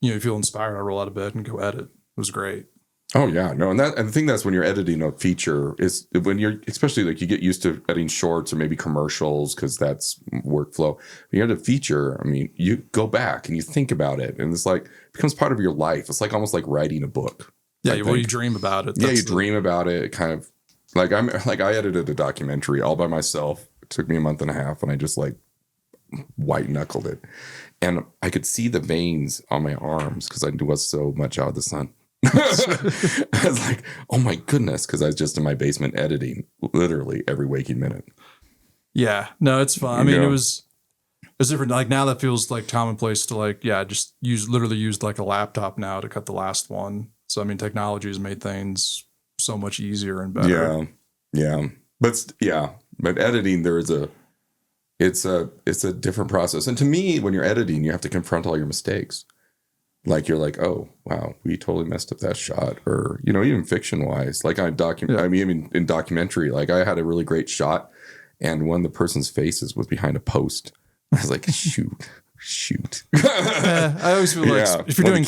feel inspired. I roll out of bed and go edit. It was great. Oh yeah, no, and the thing that's when you're editing a feature is when you're especially like you get used to editing shorts or maybe commercials because that's workflow. When you edit a feature, I mean, you go back and you think about it, and it's like it becomes part of your life. It's like almost like writing a book. Yeah, you dream about it. That's dream about it. Kind of like I edited a documentary all by myself. It took me a month and a half, and I just like white knuckled it, and I could see the veins on my arms because I was so much out of the sun. I was like, oh my goodness, because I was just in my basement editing literally every waking minute. Yeah, no, it's fun. I mean, it was different. Like now that feels like commonplace to like, just use like a laptop now to cut the last one. So I mean, technology has made things so much easier and better. Yeah. But editing, it's a different process. And to me, when you're editing, you have to confront all your mistakes. Like you're like, oh wow, we totally messed up that shot, or even fiction wise. Like in documentary, like I had a really great shot, and one of the person's faces was behind a post. I was like, shoot. I always feel like if you're doing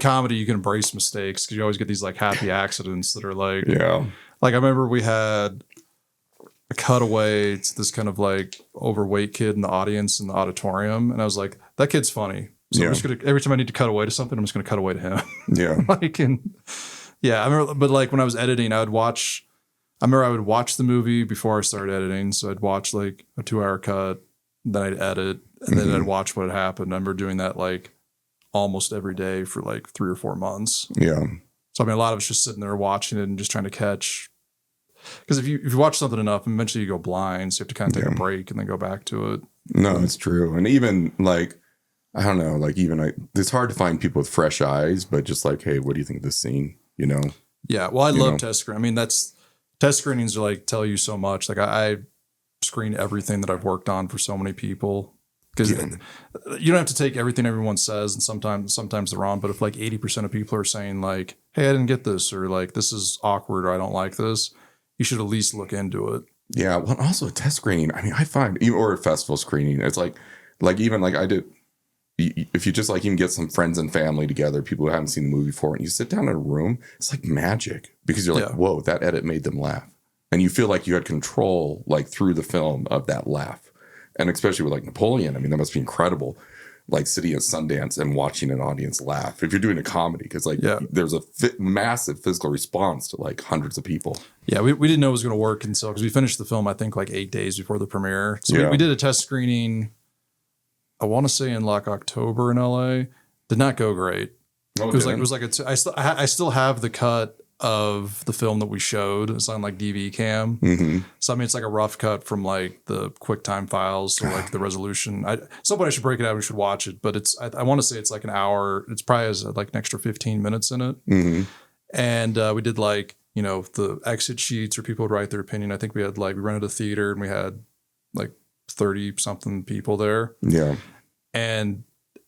comedy, you can embrace mistakes because you always get these like happy accidents that are like, Like I remember we had a cutaway to this kind of like overweight kid in the audience in the auditorium, and I was like, that kid's funny. So I'm just gonna every time I need to cut away to something, I'm just gonna cut away to him. Yeah. I remember, but like when I was editing, I would watch the movie before I started editing. So I'd watch like a 2-hour cut, then I'd edit, and then I'd watch what had happened. I remember doing that like almost every day for like 3 or 4 months. Yeah. So I mean, a lot of it's just sitting there watching it and just trying to catch. Because if you watch something enough, eventually you go blind. So you have to kind of take a break and then go back to it. No, it's true. And even like, I don't know, like it's hard to find people with fresh eyes, but just like, hey, what do you think of this scene? Yeah. Well, I love test screen. I mean, test screenings are like tell you so much. Like I screen everything that I've worked on for so many people because you don't have to take everything everyone says, and sometimes they're wrong. But if like 80% of people are saying like, hey, I didn't get this, or like this is awkward, or I don't like this, you should at least look into it. Yeah. Well, also a test screening. I mean, I find or a festival screening, it's like even like I did. If you just like even get some friends and family together, people who haven't seen the movie before, and you sit down in a room, it's like magic because you're like, whoa, that edit made them laugh. And you feel like you had control like through the film of that laugh. And especially with like Napoleon, I mean, that must be incredible. Like sitting at Sundance and watching an audience laugh if you're doing a comedy, because like there's a massive physical response to like hundreds of people. Yeah, we didn't know it was going to work until because we finished the film, I think like 8 days before the premiere. So we did a test screening. I want to say in like October in LA. Did not go great. Oh, it was like I still have the cut of the film that we showed. It's on like DV cam. Mm-hmm. So I mean, it's like a rough cut from like the QuickTime files. So like the resolution. Somebody I should break it out. We should watch it. But I want to say it's like an hour. It's probably has like an extra 15 minutes in it. Mm-hmm. And we did like the exit sheets where people would write their opinion. I think we rented a theater and we had like 30 something people there. Yeah. And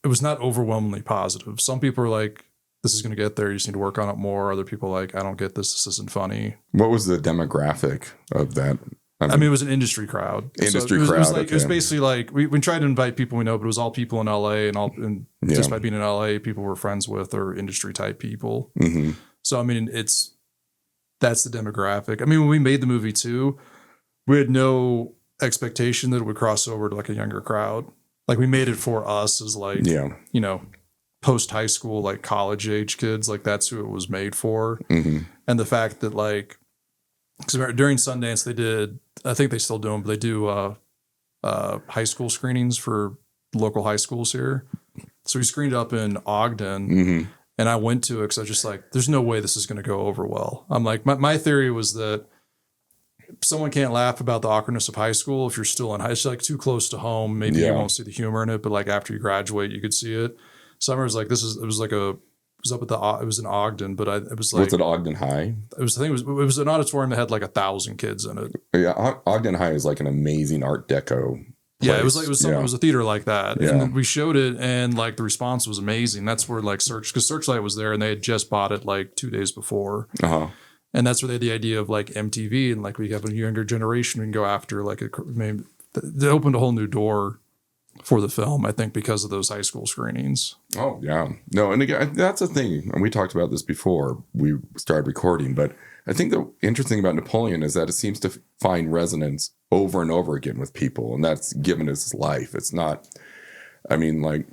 it was not overwhelmingly positive. Some people were like, this is going to get there. You just need to work on it more. Other people like, I don't get this. This isn't funny. What was the demographic of that? I mean, it was an industry crowd. It was like, it was basically like we tried to invite people we know, but it was all people in LA, and just by being in LA, people we're friends with or industry type people. Mm-hmm. So I mean, that's the demographic. I mean, when we made the movie too, we had no expectation that it would cross over to like a younger crowd. Like we made it for us as like, you know, post high school, like college age kids. Like that's who it was made for. Mm-hmm. And the fact that like, because during Sundance they did, I think they still do them, but they do high school screenings for local high schools here. So we screened up in Ogden, and I went to it because I was just like, there's no way this is going to go over well. I'm like, my theory was that someone can't laugh about the awkwardness of high school if you're still in high. It's like too close to home. Maybe you won't see the humor in it, but like after you graduate, you could see it. Summer was like, it was in Ogden, but it was like, was it Ogden High? It was an auditorium that had like 1,000 kids in it. Yeah, Ogden High is like an amazing Art Deco place. Yeah, it was a theater like that. Yeah. And we showed it, and like the response was amazing. That's where like because Searchlight was there, and they had just bought it like 2 days before. And that's where they had the idea of like MTV, and like we have a younger generation we can go after. Like they opened a whole new door for the film, I think, because of those high school screenings. Oh, yeah. No, and again, that's a thing. And we talked about this before we started recording, but I think the interesting about Napoleon is that it seems to find resonance over and over again with people, and that's given his life. It's not, I mean, like,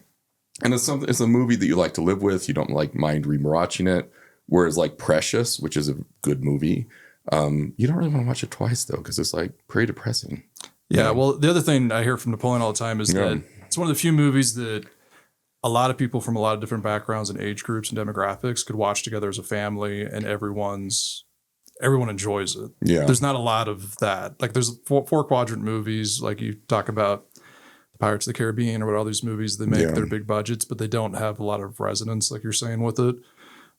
and it's a movie that you like to live with. You don't like mind rewatching it. Whereas like Precious, which is a good movie, you don't really want to watch it twice though, because it's like pretty depressing. Yeah, well, the other thing I hear from Napoleon all the time is that it's one of the few movies that a lot of people from a lot of different backgrounds and age groups and demographics could watch together as a family, and everyone enjoys it. Yeah, there's not a lot of that. Like there's four quadrant movies, like you talk about Pirates of the Caribbean or what all these movies that make their big budgets, but they don't have a lot of resonance, like you're saying with it.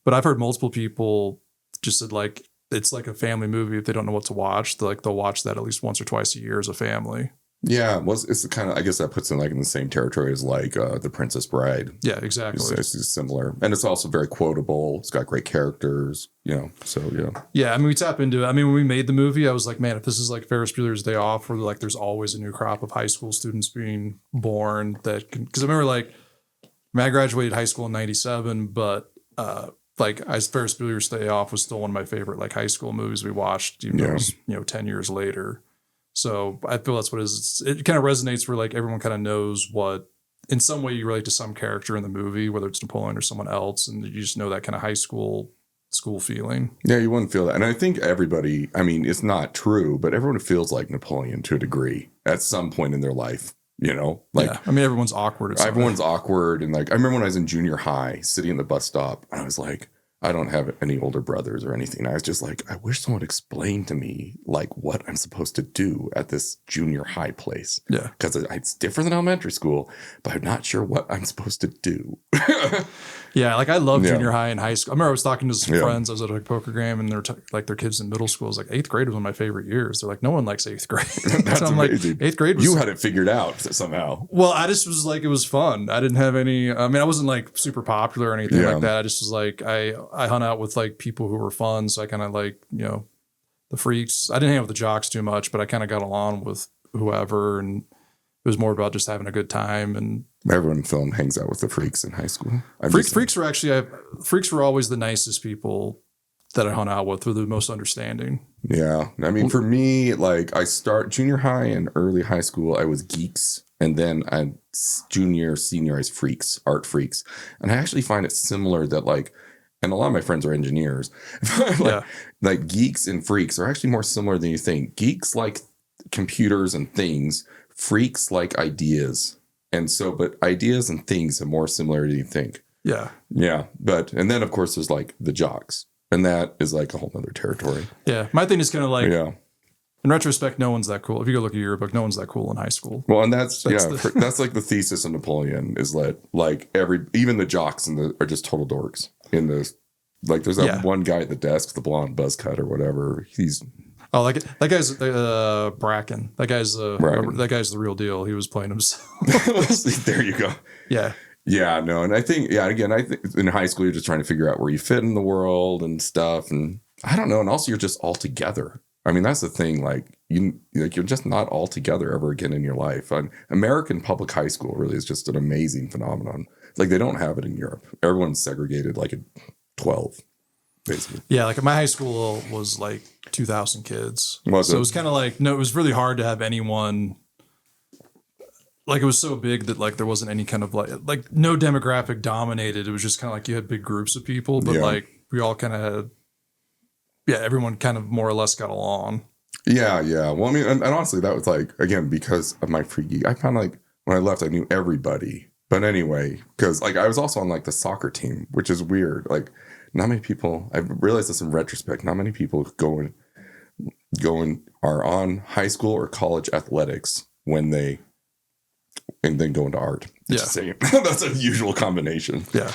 But I've heard multiple people just said like it's like a family movie. If they don't know what to watch, they'll watch that at least once or twice a year as a family. Yeah, well, it's kind of, I guess that puts it like in the same territory as like The Princess Bride. Yeah, exactly. It's similar, and it's also very quotable. It's got great characters, you know. So yeah, yeah. I mean, we tap into it. I mean, when we made the movie, I was like, man, if this is like Ferris Bueller's Day Off, where like there's always a new crop of high school students being born, that because I remember like, I graduated high school in '97, but like Ferris Bueller's Day Off was still one of my favorite like high school movies we watched, even though it was, 10 years later. So I feel that's what it is. It kind of resonates where like everyone kind of knows what, in some way you relate to some character in the movie, whether it's Napoleon or someone else, and you just know that kind of high school feeling. Yeah, you wouldn't feel that. And I think everybody, I mean, it's not true, but everyone feels like Napoleon to a degree at some point in their life. You know, like, I mean, everyone's awkward. Everyone's awkward. And like, I remember when I was in junior high sitting in the bus stop, and I was like, I don't have any older brothers or anything. I was just like, I wish someone explained to me like what I'm supposed to do at this junior high place. Yeah. Because it's different than elementary school, but I'm not sure what I'm supposed to do. Yeah. Like I love junior high and high school. I remember I was talking to some friends. I was at a poker game, and they're like their kids in middle school. It was like 8th grade was one of my favorite years. They're like, no one likes 8th grade. That's so I'm amazing. Like, 8th grade was, you had it figured out somehow. Well, I just was like, it was fun. I didn't have any, I mean, I wasn't like super popular or anything like that. I just was like, I hung out with like people who were fun. So I kind of like, the freaks. I didn't hang out with the jocks too much, but I kind of got along with whoever, and it was more about just having a good time. And everyone in film hangs out with the freaks in high school. Freaks were always the nicest people that I hung out with, were the most understanding. Yeah. I mean, for me, like I start junior high and early high school, I was geeks. And then senior, I was freaks, art freaks. And I actually find it similar that like, and a lot of my friends are engineers, like geeks and freaks are actually more similar than you think. Geeks like computers and things, freaks like ideas. And so, but ideas and things are more similar than you think. Yeah. Yeah. And then of course there's like the jocks, and that is like a whole other territory. Yeah. My thing is kind of like, in retrospect, no one's that cool. If you go look at your book, no one's that cool in high school. Well, and that's that's like the thesis of Napoleon is that like even the jocks are just total dorks in this. Like there's that one guy at the desk, the blonde buzz cut or whatever. He's that guy's Bracken. That guy's the real deal. He was playing himself. There you go. Yeah. Yeah, no. And I think, again, I think in high school, you're just trying to figure out where you fit in the world and stuff. And I don't know. And also you're just all together. I mean, that's the thing. You're just not all together ever again in your life. American public high school really is just an amazing phenomenon. Like they don't have it in Europe. Everyone's segregated like at 12, basically. Yeah, like my high school was like 2,000 kids. Was so it? It was kind of like, no, it was really hard to have anyone. Like it was so big that like there wasn't any kind of like no demographic dominated. It was just kind of like you had big groups of people, but like we all kind of had, everyone kind of more or less got along. Yeah. Well, I mean, and honestly, that was like, again, because of my freaky, I found like when I left, I knew everybody. But anyway, because like I was also on like the soccer team, which is weird. Like not many people, I've realized this in retrospect, not many people are on high school or college athletics and then go into art. Just saying. That's a usual combination. Yeah.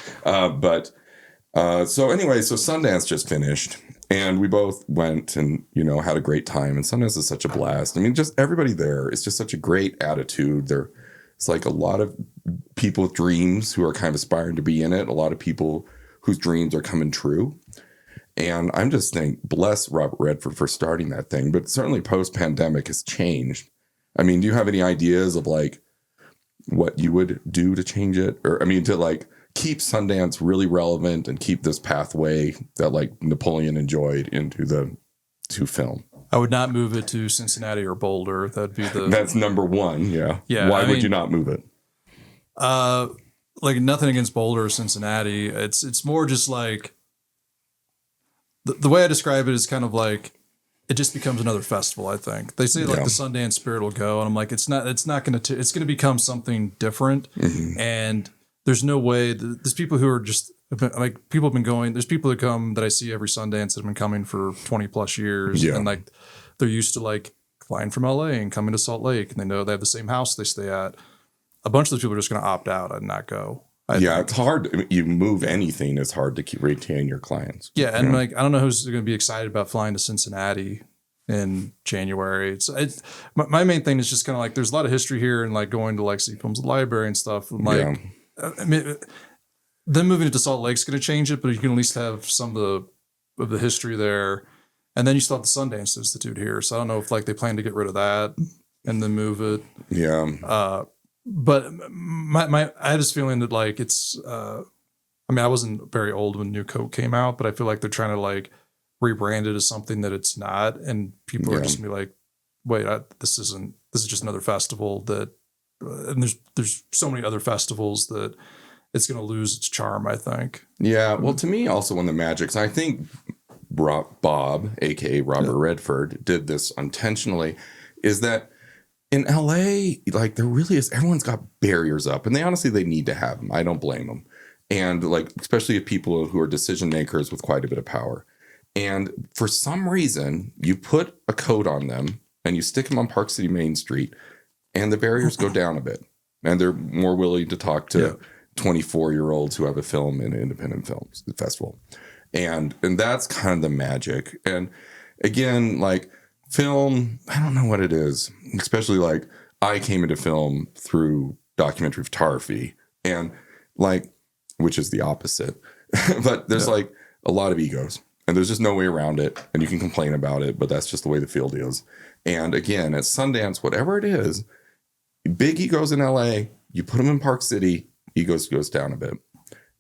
So anyway, so Sundance just finished and we both went and, had a great time. And Sundance is such a blast. I mean, just everybody there is just such a great attitude. It's like a lot of people with dreams who are kind of aspiring to be in it. A lot of people whose dreams are coming true. And I'm just thinking, bless Robert Redford for starting that thing. But certainly post-pandemic has changed. I mean, do you have any ideas of like what you would do to change it? Or, I mean, to like keep Sundance really relevant and keep this pathway that like Napoleon enjoyed to film? I would not move it to Cincinnati or Boulder. That'd be That's number one. Yeah. Why would you not move it? Like nothing against Boulder or Cincinnati. It's more just like the way I describe it is kind of like it just becomes another festival. I think they say like the Sundance spirit will go, and I'm like it's not going to. It's going to become something different, and there's no way. There's people who are just like people have been going. There's people that come that I see every Sundance that have been coming for 20 plus years, and like they're used to like flying from LA and coming to Salt Lake, and they know they have the same house they stay at. A bunch of those people are just going to opt out and not go. I think. It's hard. You move anything, it's hard to retain your clients. Yeah, and like I don't know who's going to be excited about flying to Cincinnati in January. It's my main thing is just kind of like there's a lot of history here and like going to like see films at the library and stuff. And like, I mean, then moving it to Salt Lake's going to change it, but you can at least have some of the history there. And then you still have the Sundance Institute here, so I don't know if like they plan to get rid of that and then move it. Yeah. But I had this feeling that like it's. I mean, I wasn't very old when New Coke came out, but I feel like they're trying to like rebrand it as something that it's not, and people are just gonna be like, "Wait, this is just another festival that." And there's so many other festivals that it's gonna lose its charm. I think. Yeah. Well, to me, also one of the magics, I think Bob, aka Robert Redford, did this intentionally, is that. In LA, like there really is, everyone's got barriers up, and they need to have them. I don't blame them. And like, especially if people who are decision makers with quite a bit of power. And for some reason, you put a code on them and you stick them on Park City Main Street, and the barriers go down a bit. And they're more willing to talk to 24-year-olds who have a film in an independent films festival. And that's kind of the magic. And again, like, film, I don't know what it is, especially like I came into film through documentary photography and like, which is the opposite, but there's like a lot of egos and there's just no way around it and you can complain about it, but that's just the way the field is. And again, at Sundance, whatever it is, big egos in LA, you put them in Park City, egos goes down a bit.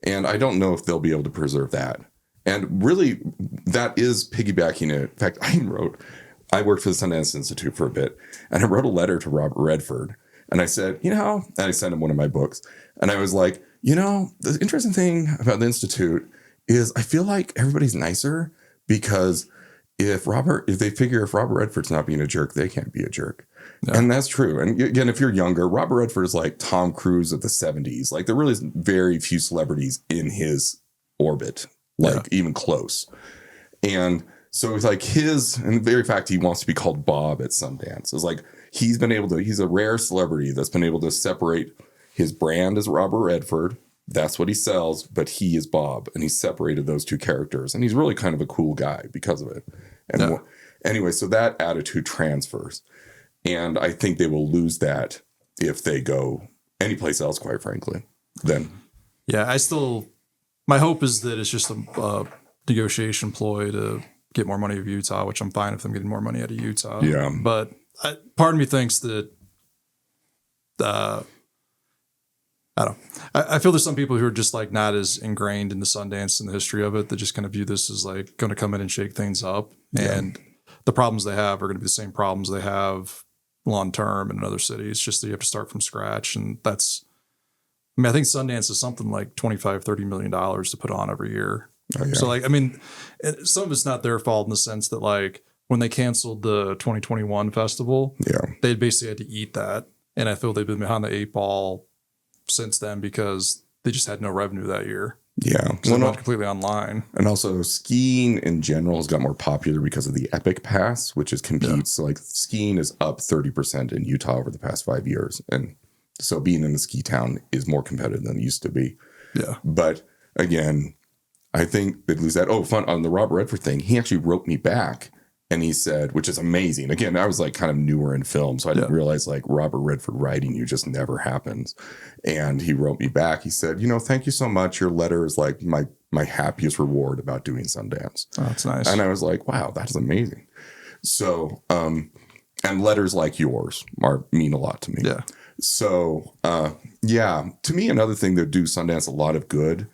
And I don't know if they'll be able to preserve that. And really that is piggybacking it. In fact, I worked for the Sundance Institute for a bit, and I wrote a letter to Robert Redford, and I said, and I sent him one of my books, and I was like, the interesting thing about the Institute is I feel like everybody's nicer because if Robert Redford's not being a jerk, they can't be a jerk. No. And that's true. And again, if you're younger, Robert Redford is like Tom Cruise of the 70s. Like there really is very few celebrities in his orbit, even close. And so it's like and the very fact he wants to be called Bob at Sundance is like he's a rare celebrity that's been able to separate his brand as Robert Redford. That's what he sells, but he is Bob, and he separated those two characters, and he's really kind of a cool guy because of it. And anyway, so that attitude transfers, and I think they will lose that if they go anyplace else, quite frankly. Then Yeah, my hope is that it's just a negotiation ploy to get more money of Utah, which I'm fine if I'm getting more money out of Utah. Yeah. But part of me thinks that, I don't know. I feel there's some people who are just like not as ingrained in the Sundance and the history of it that just kind of view this as like going to come in and shake things up. Yeah. And the problems they have are going to be the same problems they have long term in another city. It's just that you have to start from scratch. And I think Sundance is something like $25-30 million to put on every year. Oh, yeah. So like, I mean, some of it's not their fault in the sense that like when they canceled the 2021 festival, they basically had to eat that. And I feel they've been behind the 8 ball since then because they just had no revenue that year. Yeah. So they're not completely online. And also skiing in general has got more popular because of the Epic Pass, which is competes. So like skiing is up 30% in Utah over the past 5 years. And so being in a ski town is more competitive than it used to be. Yeah. But again, I think they'd lose that. Oh, fun on the Robert Redford thing. He actually wrote me back and he said, which is amazing. Again, I was like kind of newer in film, so I didn't realize like Robert Redford writing you just never happens. And he wrote me back. He said, thank you so much. Your letter is like my happiest reward about doing Sundance. Oh, that's nice. And I was like, wow, that's amazing. So, and letters like yours mean a lot to me. Yeah. So, to me, another thing that do Sundance a lot of good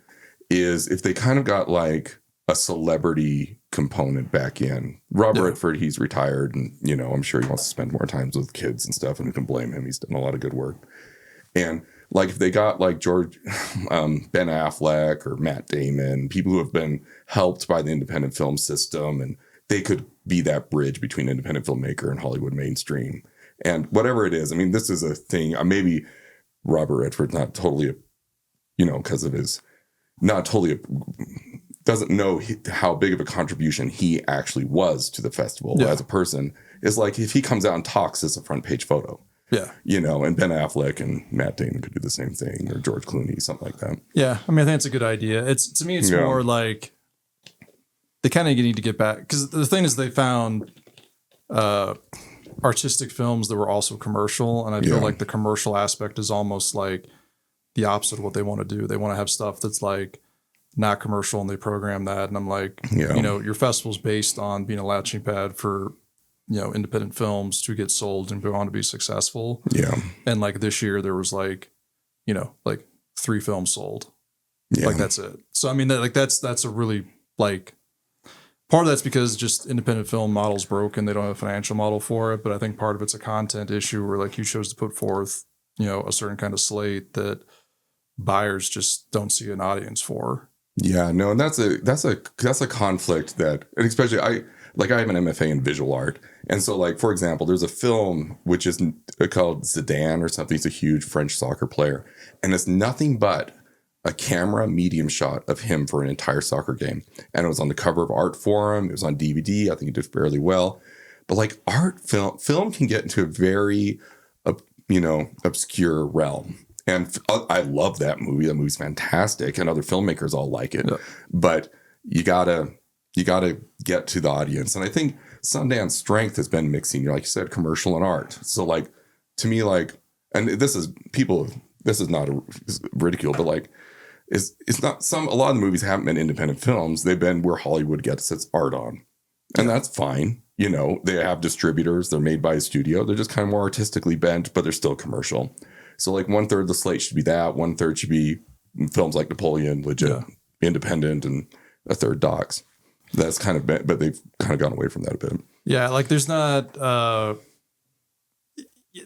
is if they kind of got like a celebrity component back in. Robert Redford, he's retired and, I'm sure he wants to spend more time with kids and stuff, and who can blame him? He's done a lot of good work. And like if they got like Ben Affleck or Matt Damon, people who have been helped by the independent film system, and they could be that bridge between independent filmmaker and Hollywood mainstream. And whatever it is, I mean, this is a thing. Maybe Robert Redford's not totally, because of his, not totally, doesn't know how big of a contribution he actually was to the festival as a person. Is like if he comes out and talks as a front page photo. Yeah. And Ben Affleck and Matt Damon could do the same thing, or George Clooney, something like that. Yeah. I mean, I think it's a good idea. To me, it's more like they kind of need to get back, because the thing is they found artistic films that were also commercial. And I feel like the commercial aspect is almost like the opposite of what they want to do. They want to have stuff that's like not commercial, and they program that. And I'm like, your festival's based on being a launching pad for, independent films to get sold and go on to be successful. Yeah. And like this year there was like, like 3 films sold. Yeah. Like that's it. So, I mean, that's a really like, part of that's because just independent film model's broken. They don't have a financial model for it. But I think part of it's a content issue where like you chose to put forth, a certain kind of slate that buyers just don't see an audience for. Yeah, no, and that's a conflict that, and especially I have an MFA in visual art. And so like, for example, there's a film which is called Zidane or something. He's a huge French soccer player. And it's nothing but a camera medium shot of him for an entire soccer game. And it was on the cover of Art Forum. It was on DVD. I think it did fairly well. But like film can get into a very, obscure realm. And I love that movie. That movie's fantastic. And other filmmakers all like it. Yeah. But you gotta get to the audience. And I think Sundance strength has been mixing, like you said, commercial and art. So like, to me, like, and this is not a ridicule, but like, it's not a lot of the movies haven't been independent films. They've been where Hollywood gets its art on. And that's fine. They have distributors. They're made by a studio. They're just kind of more artistically bent, but they're still commercial. So like 1/3 of the slate should be that. 1/3 should be films like Napoleon, legit, independent, and 1/3 docs. That's kind of been, but they've kind of gone away from that a bit. Yeah, like there's not, there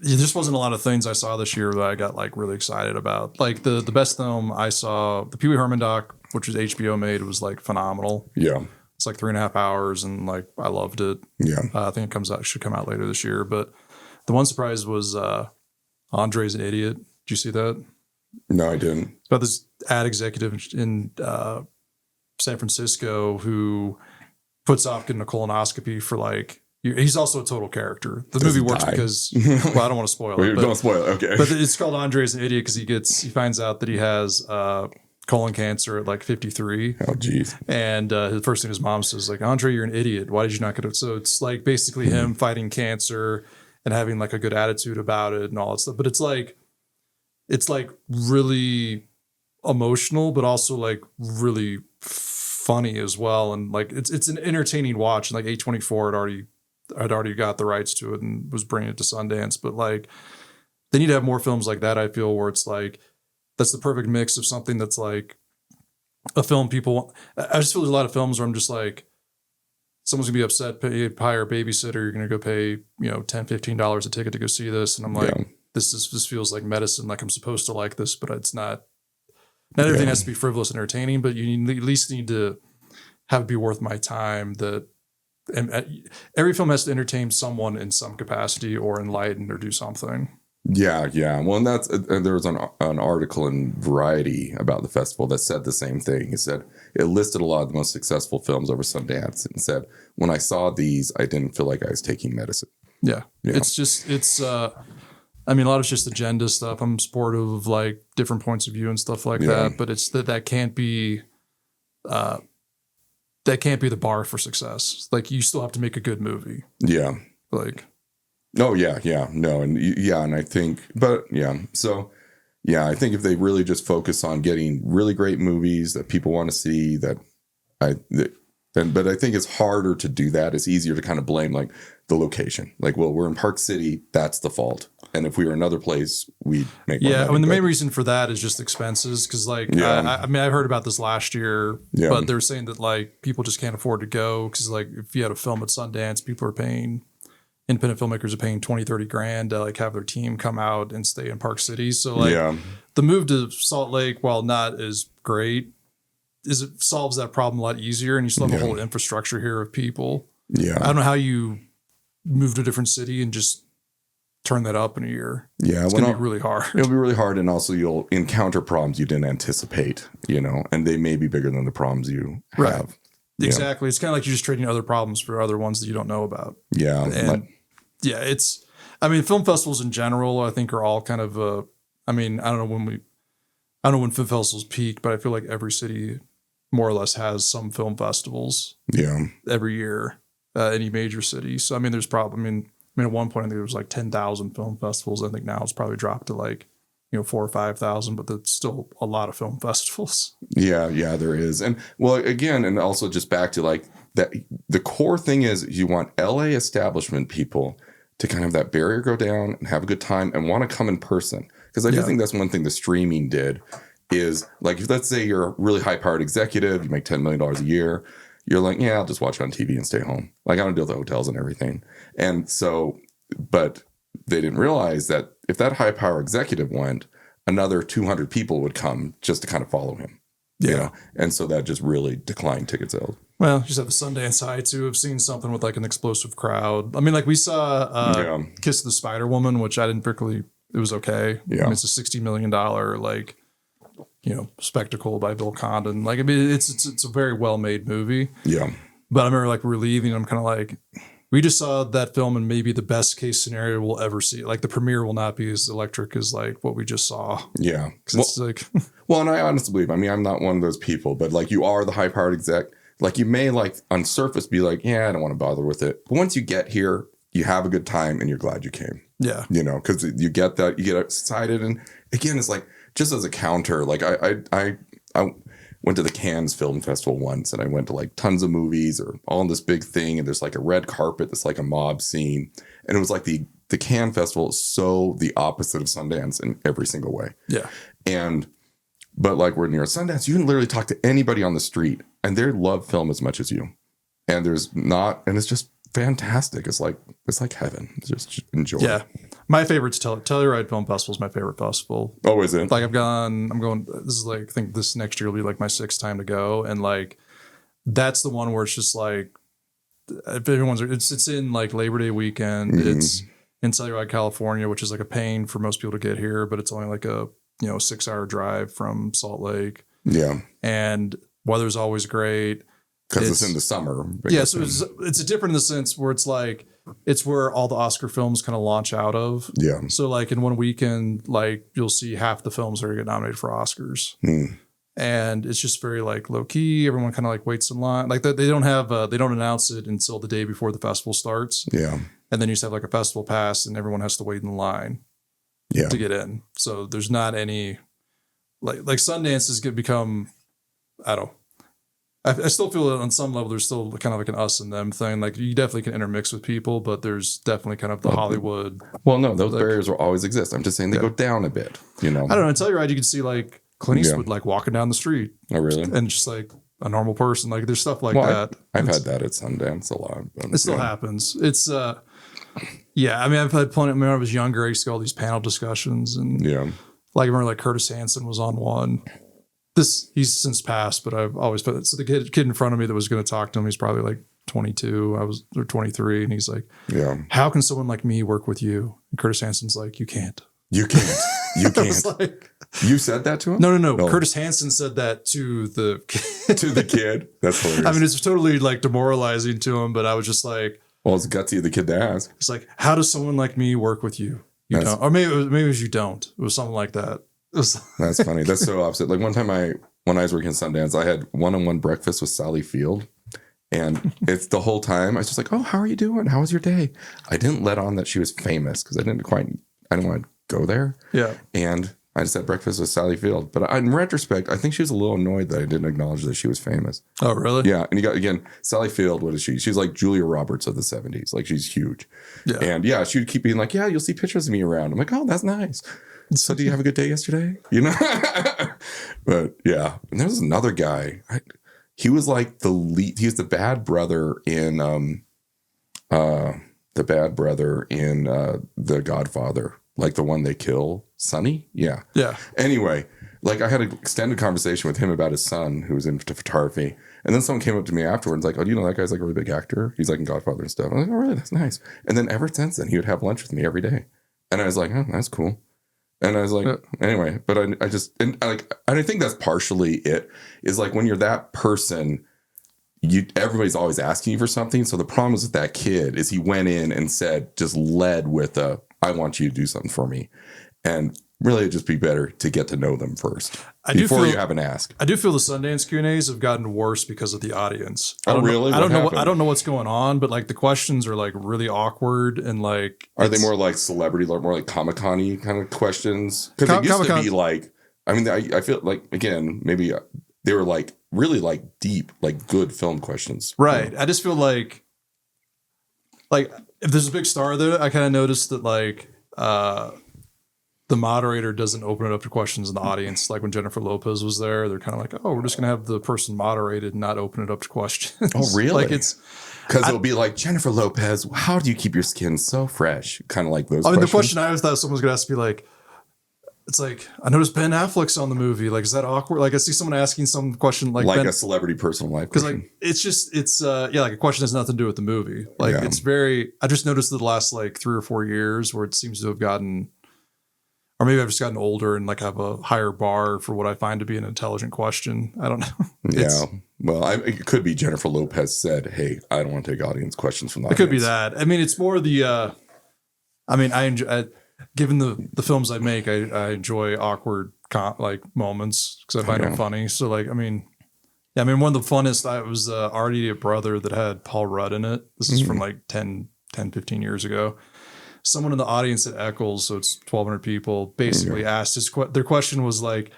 just wasn't a lot of things I saw this year that I got like really excited about. Like the best film I saw, the Pee Wee Herman doc, which was HBO made, was like phenomenal. Yeah. It's like 3.5 hours, and like I loved it. Yeah. I think should come out later this year. But the one surprise was Andre's an Idiot. Did you see that? No, I didn't. It's about this ad executive in San Francisco who puts off getting a colonoscopy for like, he's also a total character. The movie works because, well, I don't want to spoil it. Don't spoil it. Okay. But it's called Andre's an Idiot because he finds out that he has colon cancer at like 53. Oh, geez. And the first thing his mom says, like, Andre, you're an idiot. Why did you not get it? So it's like basically him fighting cancer and having like a good attitude about it and all that stuff. But it's like really emotional, but also like really funny as well. And like it's an entertaining watch. And like A24 had already got the rights to it and was bringing it to Sundance. But like they need to have more films like that, I feel, where it's like that's the perfect mix of something that's like a film people want. I just feel there's a lot of films where I'm just like, someone's gonna be upset, hire a babysitter, you're gonna go pay, $10, $15 a ticket to go see this. And I'm like, this feels like medicine, like I'm supposed to like this, but it's not. Not everything has to be frivolous and entertaining, but you at least need to have it be worth my time. And every film has to entertain someone in some capacity or enlighten or do something. Yeah. Well, and there was an article in Variety about the festival that said the same thing. It said it listed a lot of the most successful films over Sundance and said, when I saw these, I didn't feel like I was taking medicine. Yeah. I mean, a lot of it's just agenda stuff. I'm supportive of like different points of view and stuff like that, but it's that can't be the bar for success. Like you still have to make a good movie. Yeah. Like, oh yeah. No. And I think, I think if they really just focus on getting really great movies that people want to see, but I think it's harder to do that. It's easier to kind of blame like the location. Like, well, we're in Park City, that's the fault. And if we were another place, we'd make more money. I mean, the main reason for that is just expenses. Because like, I mean, I heard about this last year, but they were saying that like people just can't afford to go. Because like if you had a film at Sundance, independent filmmakers are paying 20, 30 grand to like have their team come out and stay in Park City. So like the move to Salt Lake, while not as great, it solves that problem a lot easier, and you still have a whole infrastructure here of people. Yeah. I don't know how you move to a different city and just turn that up in a year. Yeah. It's going to be really hard. It'll be really hard. And also you'll encounter problems you didn't anticipate, and they may be bigger than the problems you have. Exactly. It's kind of like you're just trading other problems for other ones that you don't know about. Yeah. And film festivals in general, I think are all kind of, I don't know when film festivals peak, but I feel like every city more or less has some film festivals. Yeah. Every year, any major city. So, I mean, there's probably, at one point I think there was like 10,000 film festivals. I think now it's probably dropped to like, 4,000 or 5,000, but that's still a lot of film festivals. Yeah, there is. And well, again, and also just back to like that, the core thing is you want LA establishment people to kind of have that barrier go down and have a good time and want to come in person. Because I do think that's one thing the streaming did is like, if let's say you're a really high powered executive, you make $10 million a year, you're like, yeah, I'll just watch it on TV and stay home. Like I don't deal with the hotels and everything. And so, but they didn't realize that if that high power executive went, another 200 people would come just to kind of follow him. Yeah. And so that just really declined ticket sales. Well, you just have the Sundance High too. I've seen something with like an explosive crowd. I mean, like we saw Kiss the Spider Woman, which I didn't particularly, it was okay. Yeah. I mean, it's a $60 million, like, spectacle by Bill Condon. Like, I mean, it's a very well-made movie. Yeah. But I remember like we're leaving, I'm kind of like, we just saw that film and maybe the best case scenario we'll ever see. Like the premiere will not be as electric as like what we just saw. Yeah. It's like, well, and I honestly believe, I mean, I'm not one of those people, but like you are the high powered exec. Like you may like on surface be like, yeah, I don't want to bother with it. But once you get here, you have a good time and you're glad you came. Yeah. Because you get that, you get excited. And again, it's like, just as a counter, like I went to the Cannes Film Festival once and I went to like tons of movies or all in this big thing. And there's like a red carpet that's like a mob scene. And it was like the Cannes Festival is so the opposite of Sundance in every single way. Yeah. But like we're near Sundance, you can literally talk to anybody on the street and they love film as much as you. And it's just fantastic. It's like heaven. Just enjoy it. My favorite's Telluride Film Festival is my favorite festival. Oh, is it? Like I'm going, this is like, I think this next year will be like my 6th time to go. And like, that's the one where it's just like, if it's in like Labor Day weekend, it's in Telluride, California, which is like a pain for most people to get here, but it's only like a, 6-hour drive from Salt Lake. Yeah. And weather's always great. Because it's in the summer. Yeah, so it's different in the sense where it's like, it's where all the Oscar films kind of launch out of. Yeah. So like in one weekend, like you'll see half the films that are get nominated for Oscars. And it's just very like low key. Everyone kind of like waits in line. Like they don't announce it until the day before the festival starts. Yeah. And then you just have like a festival pass and everyone has to wait in line to get in. So there's not any like Sundance is going to become, I don't know. I still feel that on some level there's still kind of like an us and them thing. Like you definitely can intermix with people, but there's definitely kind of the Hollywood. Well, no, those barriers will always exist. I'm just saying they go down a bit. You know, I don't know. Until you're right, you can see like Clint Eastwood like walking down the street. Oh, really? And just like a normal person. Like there's stuff like that. I've had that at Sundance a lot. It still happens. It's yeah. I mean, I've had plenty. When I was younger, I used to go to all these panel discussions, and like I remember like Curtis Hanson was on one. He's since passed, but I've always put it. So the kid in front of me that was going to talk to him, he's probably like 22. Or 23, and he's like, how can someone like me work with you? And Curtis Hanson's like, you can't. You can't. You can't. Like, you said that to him? No. Curtis Hanson said that to the to the kid. That's hilarious. I mean, it's totally like demoralizing to him, but I was just like, well, it's gutsy of the kid to ask. It's like, how does someone like me work with you? You don't, or maybe it was you don't. It was something like that. That's funny. That's so opposite. Like one time when I was working at Sundance, I had one-on-one breakfast with Sally Field. And it's the whole time I was just like, oh, how are you doing? How was your day? I didn't let on that she was famous because I didn't want to go there. Yeah. And I just had breakfast with Sally Field. But in retrospect, I think she was a little annoyed that I didn't acknowledge that she was famous. Oh, really? Yeah. And you got, again, Sally Field, what is she? She's like Julia Roberts of the 70s. Like she's huge. Yeah. And yeah, she would keep being like, yeah, you'll see pictures of me around. I'm like, oh, that's nice. So do you have a good day yesterday? You know? But yeah. And there was another guy. He was like the lead. He was the bad brother in The Godfather. Like the one they kill, Sonny? Yeah. Yeah. Anyway, like I had an extended conversation with him about his son who was into photography. And then someone came up to me afterwards like, oh, do you know that guy's like a really big actor? He's like in Godfather and stuff. I was like, oh, really? That's nice. And then ever since then, he would have lunch with me every day. And I was like, oh, that's cool. And I was like, anyway, but I think that's partially it, is like when you're that person, everybody's always asking you for something. So the problem is with that kid is he went in and just led with I want you to do something for me. And really it'd just be better to get to know them first before you have an ask. I do feel the Sundance Q&As have gotten worse because of the audience. Oh, really? I don't know what's going on, but like the questions are like really awkward and like. Are they more like celebrity, more like Comic-Con-y kind of questions? Because it used to be like, I mean, I feel like, again, maybe they were like really like deep, like good film questions. Right. You know? I just feel like if there's a big star there, I kind of noticed that like, the moderator doesn't open it up to questions in the audience. Like when Jennifer Lopez was there, they're kind of like, oh, we're just going to have the person moderated and not open it up to questions. Oh, really? Like it's because it'll be like, Jennifer Lopez, how do you keep your skin so fresh? Kind of like those. I mean, questions. The question I always thought someone was going to ask me like, it's like, I noticed Ben Affleck's on the movie. Like, is that awkward? Like I see someone asking some question like a celebrity personal life. Because like, it's like a question has nothing to do with the movie. Like it's very, I just noticed the last like 3 or 4 years where it seems to have gotten, or maybe I've just gotten older and like have a higher bar for what I find to be an intelligent question. I don't know. Yeah. Well, it could be Jennifer Lopez said, hey, I don't want to take audience questions from the audience. It could be that. I mean, it's more the, I mean, I enjoy, given the films I make, I enjoy awkward moments because I find them funny. So like, I mean, one of the funnest, I was Our Idiot Brother that had Paul Rudd in it. This is from like 10, 15 years ago. Someone in the audience at Eccles, so it's 1,200 people, basically asked their question was like,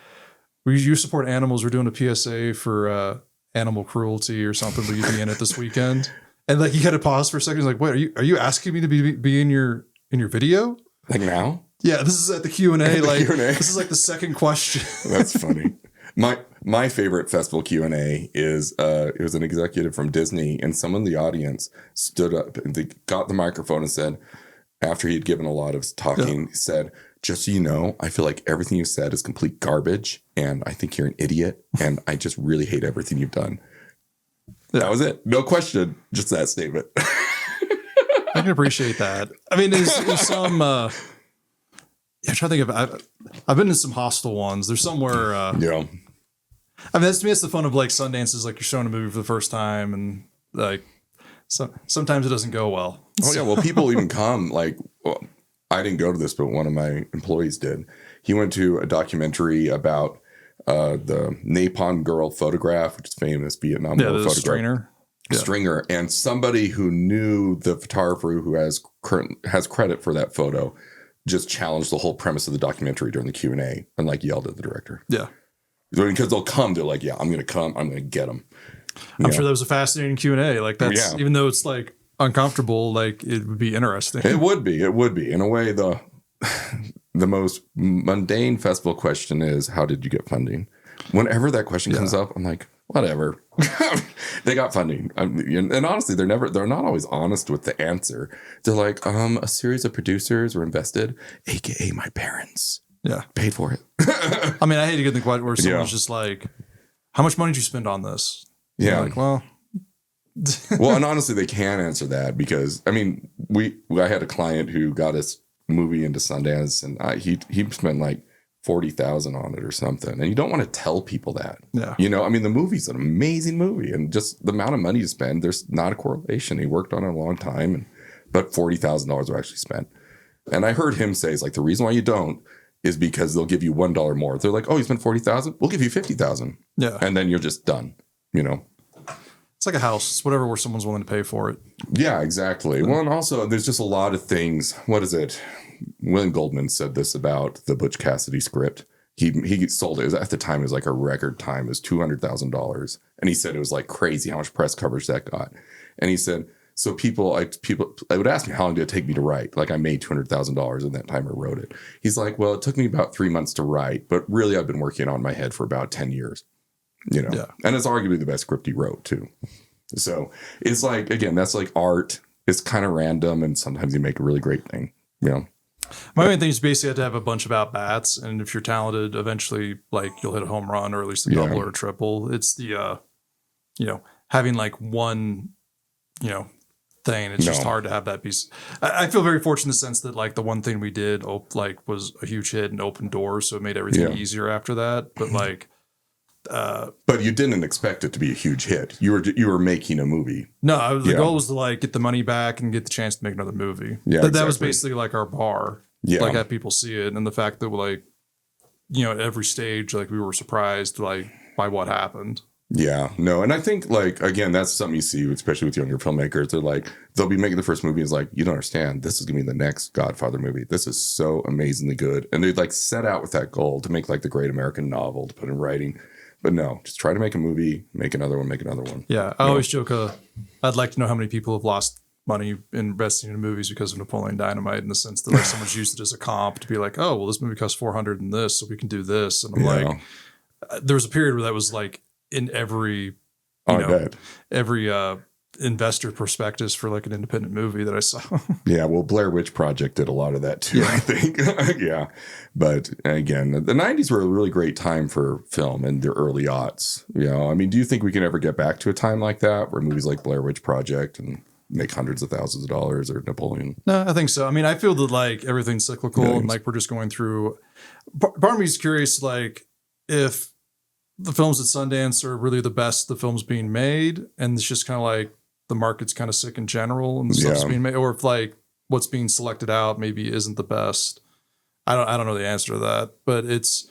you support animals? We're doing a PSA for animal cruelty or something. Will you be in it this weekend? And like he had to pause for a second. He's like, wait, are you asking me to be in your video? Like now? Yeah, this is at the Q&A. This is like the second question. That's funny. My favorite festival Q&A is it was an executive from Disney, and someone in the audience stood up and they got the microphone and said, after he'd given a lot of talking, he said, just so you know, I feel like everything you said is complete garbage, and I think you're an idiot, and I just really hate everything you've done. That was it. No question. Just that statement. I can appreciate that. I mean, there's some... I'm trying to think of... I've been in some hostile ones. There's somewhere... I mean, to me, that's the fun of like Sundance is like you're showing a movie for the first time, and like sometimes it doesn't go well. Oh, yeah. Well, people even come like... Well, I didn't go to this, but one of my employees did. He went to a documentary about the Napoleon girl photograph, which is famous Vietnam girl photograph. Stringer, and somebody who knew the photographer who has credit for that photo just challenged the whole premise of the documentary during the Q&A and like yelled at the director. Yeah. Because they'll come, they're like, yeah, I'm going to come, I'm going to get them. I'm sure that was a fascinating Q&A. Like that's, even though it's like uncomfortable, like it would be interesting. It would be. In a way, the most mundane festival question is, how did you get funding? Whenever that question comes up, I'm like, whatever. They got funding. And honestly, they're not always honest with the answer. They're like, a series of producers were invested, AKA my parents. Yeah. Paid for it. I mean, I hate to get in the question where someone's just like, how much money did you spend on this? Yeah. Like, well, well, and honestly, they can answer that because I mean, I had a client who got his movie into Sundance, and he spent like $40,000 on it or something, and you don't want to tell people that. Yeah, you know, I mean, the movie's an amazing movie, and just the amount of money you spend, there's not a correlation. He worked on it a long time, but $40,000 were actually spent. And I heard him say, "It's like the reason why you don't is because they'll give you $1 more. They're like, oh, you spent $40,000, we'll give you $50,000. Yeah, and then you're just done. You know." It's like a house. It's whatever where someone's willing to pay for it. Yeah, exactly. Well, and also there's just a lot of things. What is it? William Goldman said this about the Butch Cassidy script. He sold it. At the time, it was like a record time. It was $200,000. And he said it was like crazy how much press coverage that got. And he said, so people would ask me, how long did it take me to write? Like I made $200,000 in that time I wrote it. He's like, well, it took me about 3 months to write, but really I've been working on my head for about 10 years. You know, and it's arguably the best script he wrote too. So it's like, again, that's like art. It's kind of random, and sometimes you make a really great thing. You know, my main thing is basically have to have a bunch of at bats, and if you're talented, eventually, like you'll hit a home run or at least a double or a triple. It's the, having like one, thing. It's just hard to have that piece. I feel very fortunate in the sense that like the one thing we did was a huge hit and opened doors, so it made everything easier after that. But like. But you didn't expect it to be a huge hit. You were making a movie. No, the goal was to like get the money back and get the chance to make another movie. Yeah, that was basically like our bar. Yeah, like have people see it, and the fact that like, at every stage, like we were surprised like by what happened. Yeah, no, and I think like again, that's something you see, especially with younger filmmakers. They're like, they'll be making the first movie. It's like, you don't understand. This is gonna be the next Godfather movie. This is so amazingly good, and they like set out with that goal to make like the great American novel to put in writing. But no, just try to make a movie, make another one. Yeah, I always joke, I'd like to know how many people have lost money investing in movies because of Napoleon Dynamite, in the sense that like someone's used it as a comp to be like, oh, well, this movie costs $400 in this, so we can do this. And I'm like, there was a period where that was like in every, every investor prospectus for like an independent movie that I saw. Yeah, well, Blair Witch Project did a lot of that too, I think. Yeah. But again, the 90s were a really great time for film and the early aughts. I mean, do you think we can ever get back to a time like that where movies like Blair Witch Project and make hundreds of thousands of dollars, or Napoleon? No, I think so. I mean, I feel that like everything's cyclical and like we're just going through. Part of me is curious, like if the films at Sundance are really the best the films being made, and it's just kind of like the market's kind of sick in general and the stuff's being made, or if like what's being selected out maybe isn't the best. I don't know the answer to that, but here's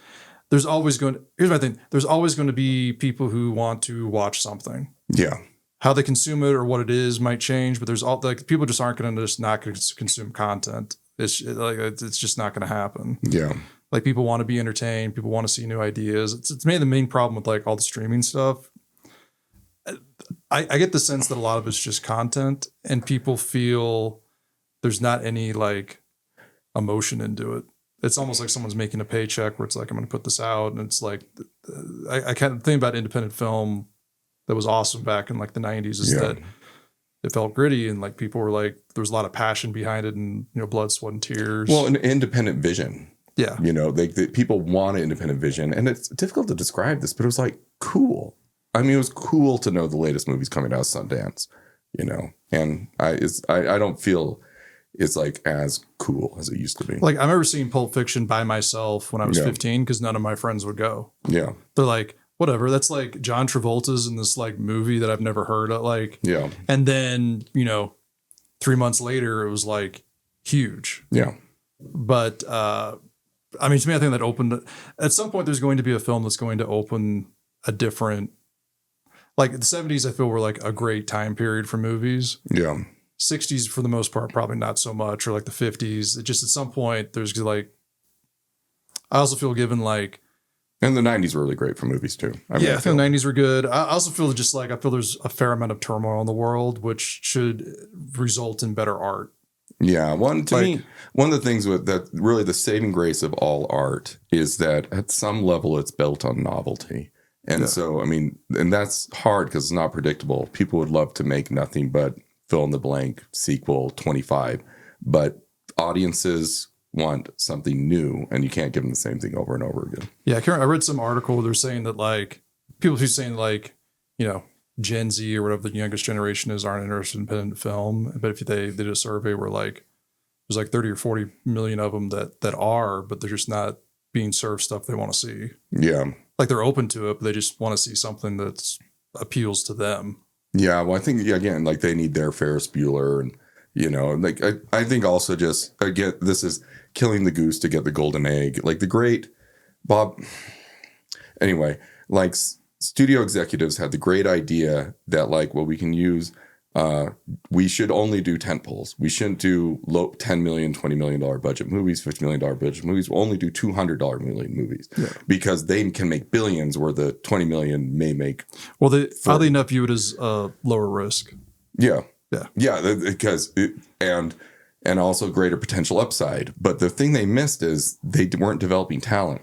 my thing. There's always going to be people who want to watch something. Yeah. How they consume it or what it is might change, but there's people just aren't going to just not going to consume content. It's just not going to happen. Yeah. Like people want to be entertained. People want to see new ideas. It's made the main problem with like all the streaming stuff. I get the sense that a lot of it's just content, and people feel there's not any like emotion into it. It's almost like someone's making a paycheck where it's like, I'm going to put this out. And it's like, I kind of think about independent film that was awesome back in like the 90s is that it felt gritty, and like people were like, there was a lot of passion behind it, and blood, sweat, and tears. Well, an independent vision. Yeah. People want an independent vision, and it's difficult to describe this, but it was like cool. I mean, it was cool to know the latest movies coming out of Sundance, and I don't feel it's like as cool as it used to be. Like I remember seeing Pulp Fiction by myself when I was 15 because none of my friends would go. Yeah. They're like, whatever. That's like John Travolta's in this like movie that I've never heard of. Like, yeah. And then, 3 months later, it was like huge. Yeah. But, to me, I think that opened at some point, there's going to be a film that's going to open a different, like the 70s, I feel were like a great time period for movies. Yeah. 60s for the most part, probably not so much, or like the 50s. It just at some point there's like, I also feel given like, and the 90s were really great for movies too. I think the 90s were good. I also feel just like, I feel there's a fair amount of turmoil in the world, which should result in better art. Yeah. To me, one of the things with that really the saving grace of all art is that at some level it's built on novelty. And so, I mean, and that's hard because it's not predictable. People would love to make nothing but fill in the blank sequel 25, but audiences want something new, and you can't give them the same thing over and over again. Yeah, I read some article where they're saying that like people who saying like, you know, Gen Z or whatever the youngest generation is aren't interested in independent film, but if they did a survey where like there's like 30 or 40 million of them that are, but they're just not being served stuff they want to see. Yeah, like they're open to it, but they just want to see something that appeals to them. Yeah, well, I think again, like they need their Ferris Bueller, and you know, like I think also just again, this is killing the goose to get the golden egg. Like the great Bob. Anyway, like studio executives had the great idea that like, well, we can use. We should only do tentpoles. We shouldn't do low $10 million, $20 million budget movies, $50 million budget movies. We'll only do $200 million movies because they can make billions where the 20 million may make. Well, they oddly enough view it as lower risk. Yeah. Because and also greater potential upside. But the thing they missed is they weren't developing talent.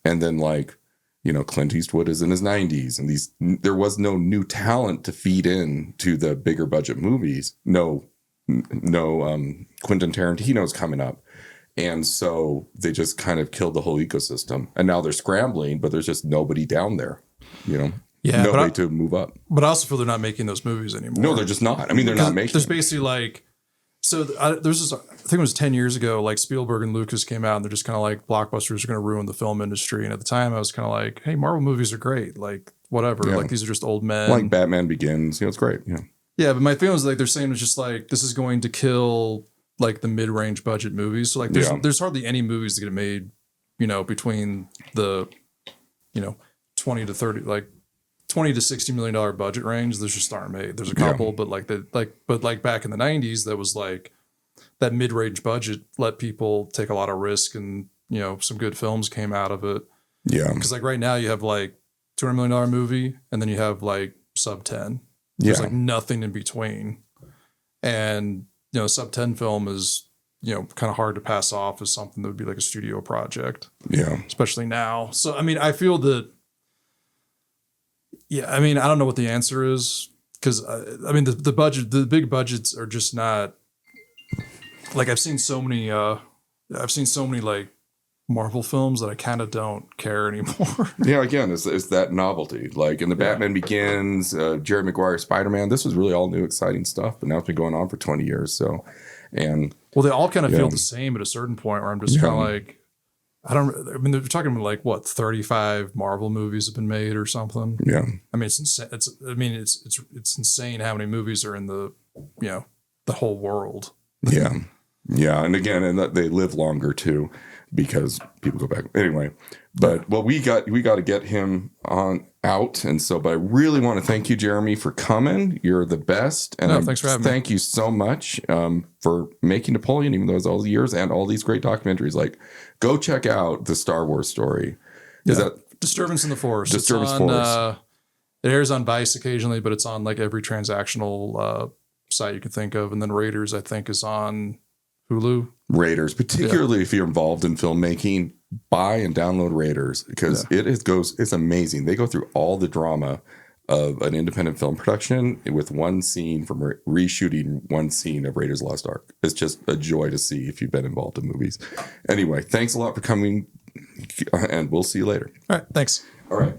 And then like, you know, Clint Eastwood is in his 90s, and there was no new talent to feed in to the bigger budget movies. No, Quentin Tarantino's coming up. And so they just kind of killed the whole ecosystem. And now they're scrambling, but there's just nobody down there, you know? Yeah, nobody to move up. But I also feel they're not making those movies anymore. No, they're just not. I mean, they're not making. There's basically like, so there's this. I think it was 10 years ago. Like Spielberg and Lucas came out, and they're just kind of like blockbusters are going to ruin the film industry. And at the time, I was kind of like, hey, Marvel movies are great. Like whatever. Yeah. Like these are just old men. Like Batman Begins. You know, it's great. Yeah. Yeah, but my feeling was like they're saying it's just like this is going to kill like the mid-range budget movies. So like there's hardly any movies that get made, you know, between the, you know, 20 to 30 like. $20 to $60 million budget range. There's just aren't made. There's a couple, but back in the 90s, that was like that mid-range budget let people take a lot of risk, and you know some good films came out of it. Yeah, because like right now you have like $200 million movie, and then you have like sub 10. There's like nothing in between, and you know sub 10 film is kind of hard to pass off as something that would be like a studio project. Yeah, especially now. So I mean, I feel that. Yeah, I mean, I don't know what the answer is because I mean the big budgets are just not like I've seen so many like Marvel films that I kind of don't care anymore. Yeah, again, it's that novelty. Like in the Batman Begins, Jerry Maguire Spider-Man, this was really all new, exciting stuff, but now it's been going on for 20 years. So, and well, they all kind of feel the same at a certain point where I'm just kind of like. I mean, they're talking about like what 35 Marvel movies have been made or something. Yeah, I mean, it's insane. It's insane how many movies are in the the whole world. Yeah, and again, and they live longer too because people go back anyway. But well, we got to get him on out, and so. But I really want to thank you, Jeremy, for coming. You're the best, and thanks for having me. Thank you so much for making Napoleon, even though it was all the years and all these great documentaries. Like, go check out the Star Wars story. Is that Disturbance in the Force? Disturbance Force. It airs on Vice occasionally, but it's on like every transactional site you can think of, and then Raiders, I think, is on Hulu. Raiders, particularly if you're involved in filmmaking. Buy and download Raiders because it's amazing. They go through all the drama of an independent film production with one scene from reshooting one scene of Raiders Lost Ark. It's just a joy to see if you've been involved in movies. Anyway, thanks a lot for coming, and we'll see you later. All right, thanks. All right.